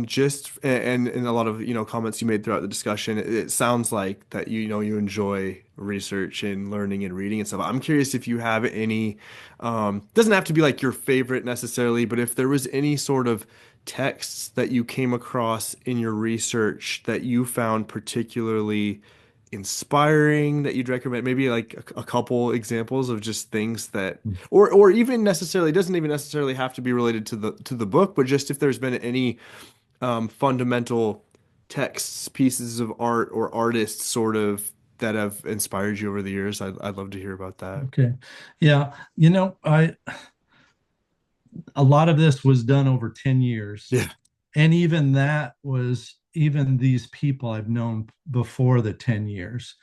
just and in a lot of comments you made throughout the discussion, it sounds like that you enjoy research and learning and reading and stuff. I'm curious if you have any doesn't have to be like your favorite necessarily, but if there was any sort of texts that you came across in your research that you found particularly inspiring that you'd recommend, maybe like a couple examples of just things that, or even necessarily, it doesn't even necessarily have to be related to the book, but just if there's been any fundamental texts, pieces of art, or artists sort of that have inspired you over the years. I'd love to hear about that. Okay. Yeah. I a lot of this was done over 10 years. Yeah. And even these people I've known before the 10 years.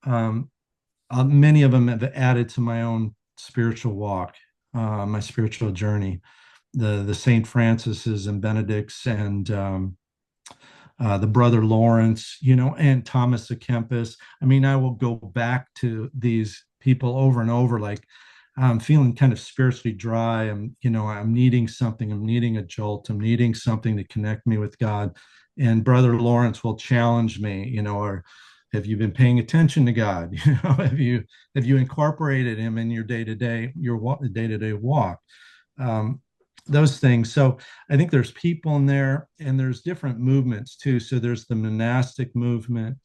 Many of them have added to my own spiritual walk, my spiritual journey. The Saint Francis's and Benedict's and the brother Lawrence, and Thomas A Kempis. I mean, I will go back to these people over and over, like I'm feeling kind of spiritually dry. I'm needing something. I'm needing a jolt. I'm needing something to connect me with God. And Brother Lawrence will challenge me, or have you been paying attention to God? Have you incorporated Him in your day to day walk? Um, those things. So I think there's people in there, and there's different movements too. So there's the monastic movement,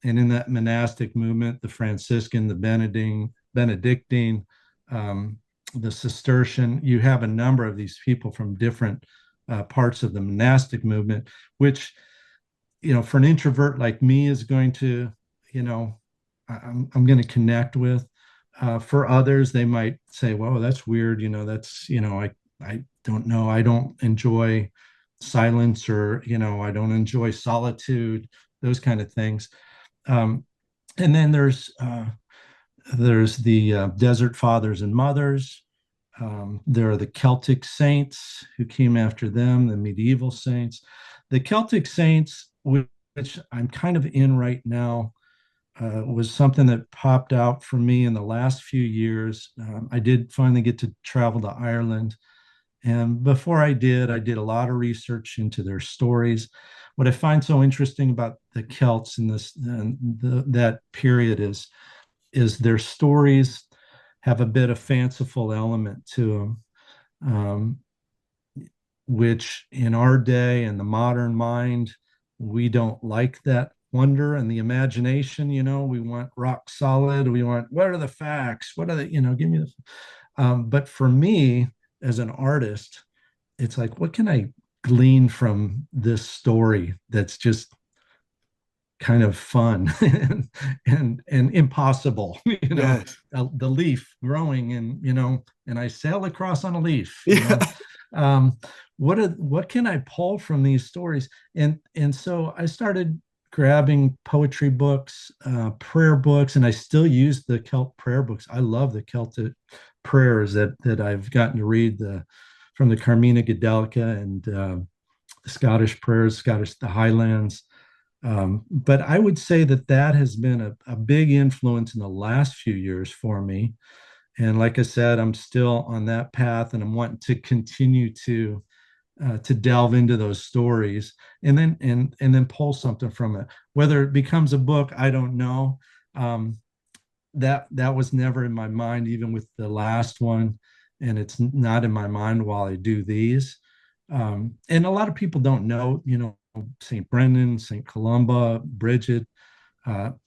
and in that monastic movement, the Franciscan, the Benedictine, um, the Cistercian, you have a number of these people from different parts of the monastic movement, which, for an introvert like me is going to, you know, I'm going to connect with. For others, they might say, "Well, that's weird." I don't know. I don't enjoy silence, or I don't enjoy solitude. Those kind of things. Um, and then there's the Desert Fathers and Mothers. There are the Celtic saints who came after them, the medieval saints. The Celtic saints, which I'm kind of in right now, was something that popped out for me in the last few years. I did finally get to travel to Ireland. And before I did a lot of research into their stories. What I find so interesting about the Celts in that period is their stories have a bit of fanciful element to them, which in our day and the modern mind, we don't like that wonder and the imagination. We want rock solid. We want, what are the facts? What are the, give me the. But for me, as an artist, it's like, what can I glean from this story that's just kind of fun and impossible? Yes. The leaf growing, and I sail across on a leaf. Yeah. Um, what can I pull from these stories? And so I started grabbing poetry books, prayer books, and I still use the Celt prayer books. I love the Celtic prayers that I've gotten to read, from the Carmina Gadelica and the Scottish prayers, the Highlands. But I would say that has been a big influence in the last few years for me. And like I said, I'm still on that path, and I'm wanting to continue to delve into those stories, and then pull something from it. Whether it becomes a book, I don't know. That was never in my mind, even with the last one, and it's not in my mind while I do these. And a lot of people don't know, St. Brendan, St. Columba, Bridget.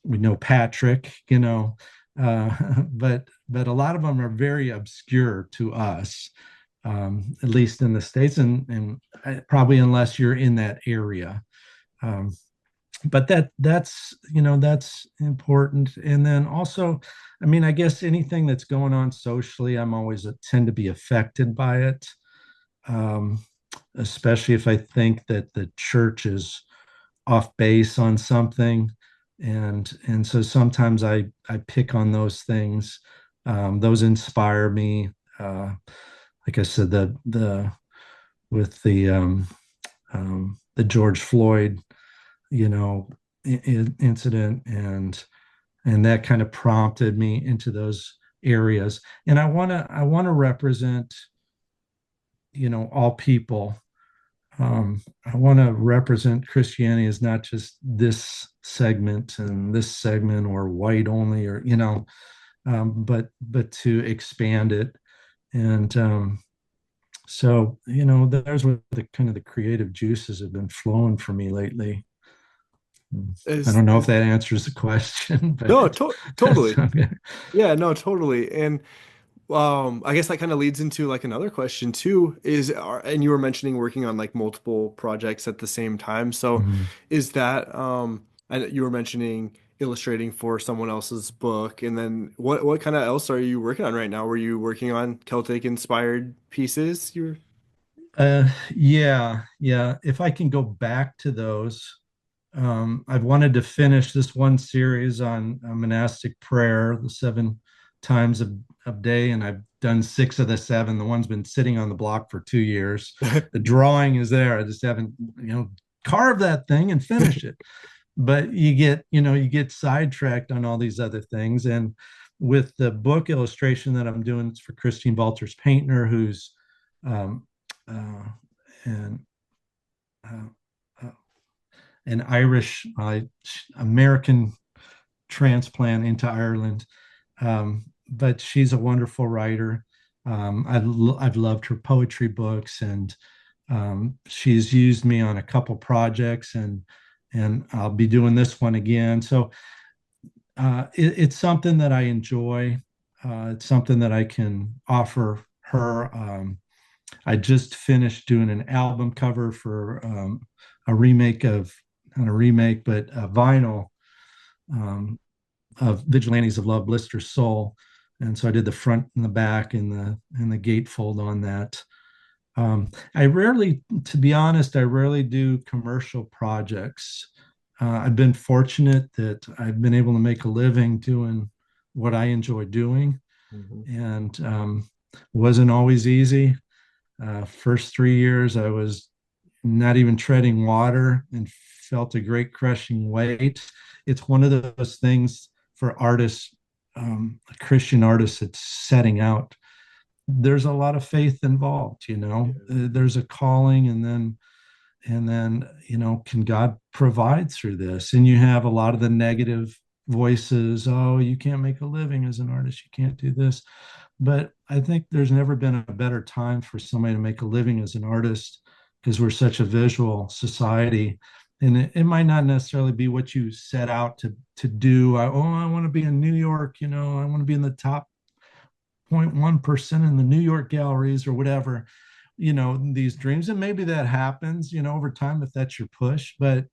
We know Patrick, but a lot of them are very obscure to us, at least in the States, and probably unless you're in that area. Um, but that's important. And then also, I mean, I guess anything that's going on socially, I'm always tend to be affected by it, um, especially if I think that the church is off base on something. And so sometimes I pick on those things. Those inspire me. Like I said, the with the George Floyd, incident, and that kind of prompted me into those areas. And I want to represent, all people. I want to represent Christianity as not just this segment and this segment, or white only, or but to expand it. And so there's where the kind of the creative juices have been flowing for me lately. I Is, don't know if is that answers the question, but no, totally. okay. Yeah, no, totally. And I guess that kind of leads into like another question too, and you were mentioning working on like multiple projects at the same time. So Mhm. is that, and you were mentioning illustrating for someone else's book, and then what kind of else are you working on right now? Were you working on Celtic inspired pieces? Yeah. If I can go back to those, I've wanted to finish this one series on monastic prayer, the seven times a day, and I've done 6 of the 7. The one's been sitting on the block for 2 years. The drawing is there. I just haven't, carved that thing and finish it. But you get sidetracked on all these other things. And with the book illustration that I'm doing, it's for Christine Walters Paintner, who's um, uh, an uh, uh, an Irish American transplant into Ireland. But she's a wonderful writer. I've loved her poetry books, and she's used me on a couple projects, and I'll be doing this one again. So it's something that I enjoy. It's something that I can offer her. I just finished doing an album cover for a remake of, not a remake, but a vinyl um, of Vigilantes of Love, Blister Soul. And so I did the front and the back and the gatefold on that. I rarely, to be honest, I rarely do commercial projects. I've been fortunate that I've been able to make a living doing what I enjoy doing, Mhm. and wasn't always easy. First 3 years, I was not even treading water and felt a great crushing weight. It's one of those things for artists, Christian artists, that's setting out. There's a lot of faith involved, there's a calling, and then can God provide through this? And you have a lot of the negative voices. Oh, you can't make a living as an artist, you can't do this. But I think there's never been a better time for somebody to make a living as an artist, because we're such a visual society. And it might not necessarily be what you set out to do. I want to be in New York, I want to be in the top 0.1% in the New York galleries or whatever, these dreams. And maybe that happens, over time, if that's your push. But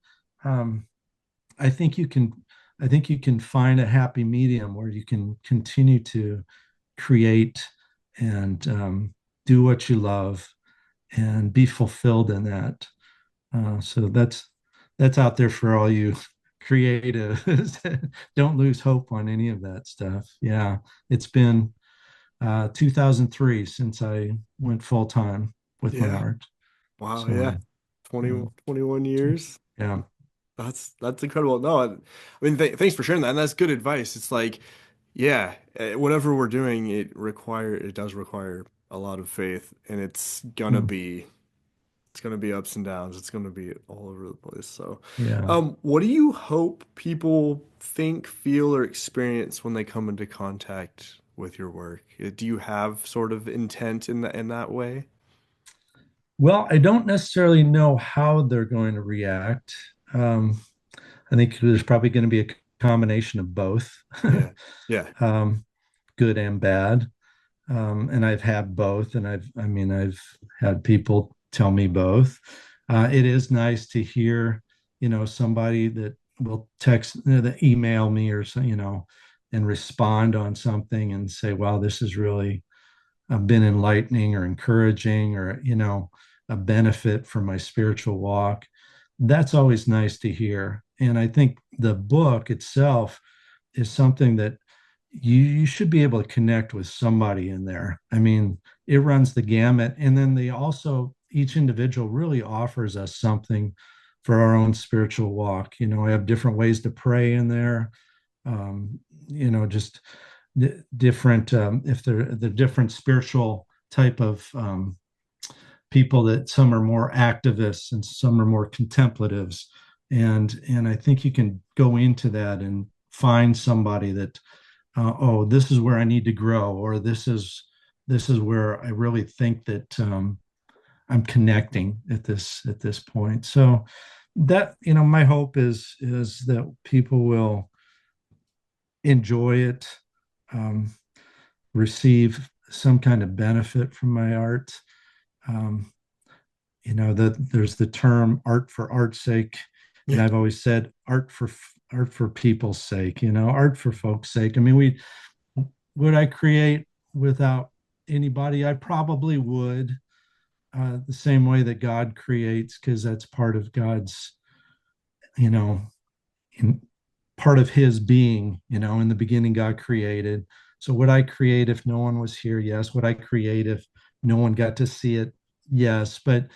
um, I think you can, I think you can find a happy medium where you can continue to create and do what you love and be fulfilled in that. So that's out there for all you creatives. Don't lose hope on any of that stuff. Yeah, it's been 2003 since I went full time with my Yeah. art. Wow. So Yeah. 20 yeah, 21 years. yeah, That's incredible. No, I mean, thanks for sharing that. And that's good advice. It's like, yeah, whatever we're doing, it does require a lot of faith, and mm, it's gonna be ups and downs. It's gonna be all over the place. So, yeah. what do you hope people think, feel, or experience when they come into contact with your work? Do you have sort of intent in that way? Well, I don't necessarily know how they're going to react. Um, I think there's probably going to be a combination of both, Yeah. Yeah. um, good and bad. And I've had both, and I've had people tell me both. It is nice to hear, somebody that will text, that email me or so, and respond on something and say, "Wow, this has really been enlightening or encouraging, or a benefit for my spiritual walk." That's always nice to hear. And I think the book itself is something that you should be able to connect with somebody in there. I mean, it runs the gamut. And then they also, each individual really offers us something for our own spiritual walk. I have different ways to pray in there. Just different, if they're the different spiritual type of people, that some are more activists and some are more contemplatives. And I think you can go into that and find somebody that, oh, this is where I need to grow, or this is where I really think that I'm connecting at this point. So that, my hope is that people will enjoy it, um, receive some kind of benefit from my art. Um, that there's the term art for art's sake, and Yeah. I've always said art for people's sake. Art for folks' sake. I mean, would I create without anybody? I probably would, the same way that God creates, because that's part of God's, you know, in part of His being. In the beginning, God created. So would I create if no one was here? Yes. Would I create if no one got to see it? Yes. But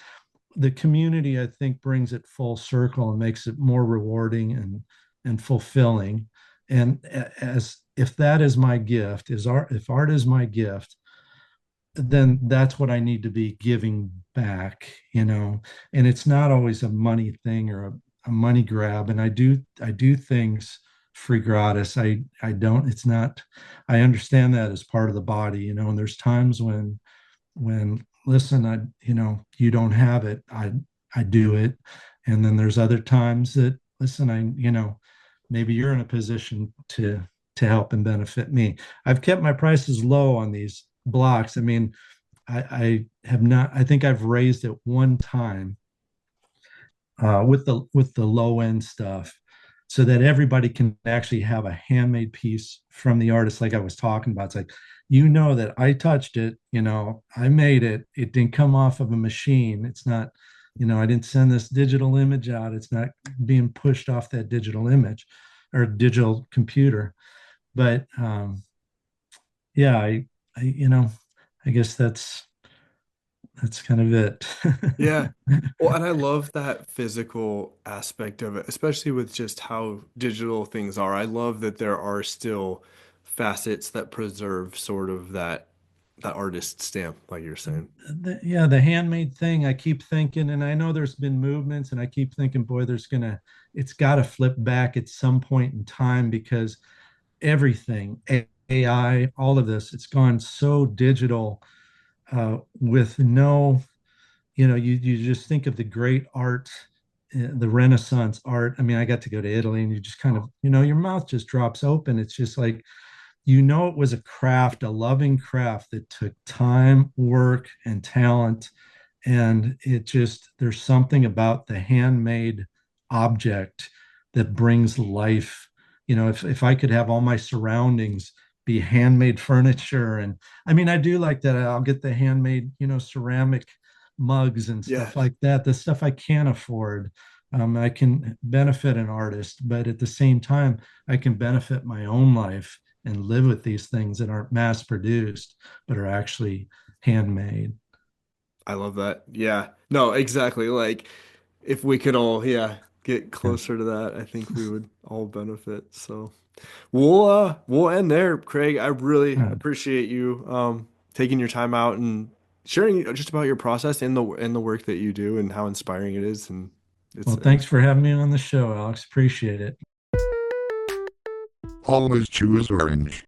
the community, I think, brings it full circle and makes it more rewarding and fulfilling. And as if that is my gift, is art, if art is my gift, then that's what I need to be giving back, you know. And it's not always a money thing or a money grab. And I do things free gratis. I don't, it's not, I understand that as part of the body, you know, and there's times when listen, I, you know, you don't have it, I do it. And then there's other times that listen, I, you know, maybe you're in a position to help and benefit me. I've kept my prices low on these blocks. I mean, I have not, I think I've raised it one time with the low end stuff so that everybody can actually have a handmade piece from the artist like I was talking about. It's like, you know, that I touched it, you know, I made it, it didn't come off of a machine, it's not, you know, I didn't send this digital image out, it's not being pushed off that digital image or digital computer. But yeah, I you know, I guess that's kind of it. Yeah. Well, and I love that physical aspect of it, especially with just how digital things are. I love that there are still facets that preserve sort of that artist stamp, like you're saying. Yeah, the handmade thing, I keep thinking, and I know there's been movements, and I keep thinking, boy, it's got to flip back at some point in time because everything, AI, all of this, it's gone so digital with no, you know, you just think of the great art, the Renaissance art. I mean, I got to go to Italy, and you just kind of, you know, your mouth just drops open. It's just like, you know, it was a craft, a loving craft that took time, work, and talent. And it just, there's something about the handmade object that brings life. You know, if I could have all my surroundings be handmade furniture, and I mean, I do like that. I'll get the handmade, you know, ceramic mugs and Yeah, stuff like that, the stuff I can't afford. I can benefit an artist, but at the same time, I can benefit my own life and live with these things that aren't mass produced, but are actually handmade. I love that. Yeah. No, exactly. Like if we could all, yeah, get Yeah. closer to that, I think we would all benefit. So we'll end there, Craig. I really Uh, appreciate you taking your time out and sharing just about your process in the work that you do and how inspiring it is. And well, it's thanks for having me on the show, Alex. Appreciate it. Always choose orange.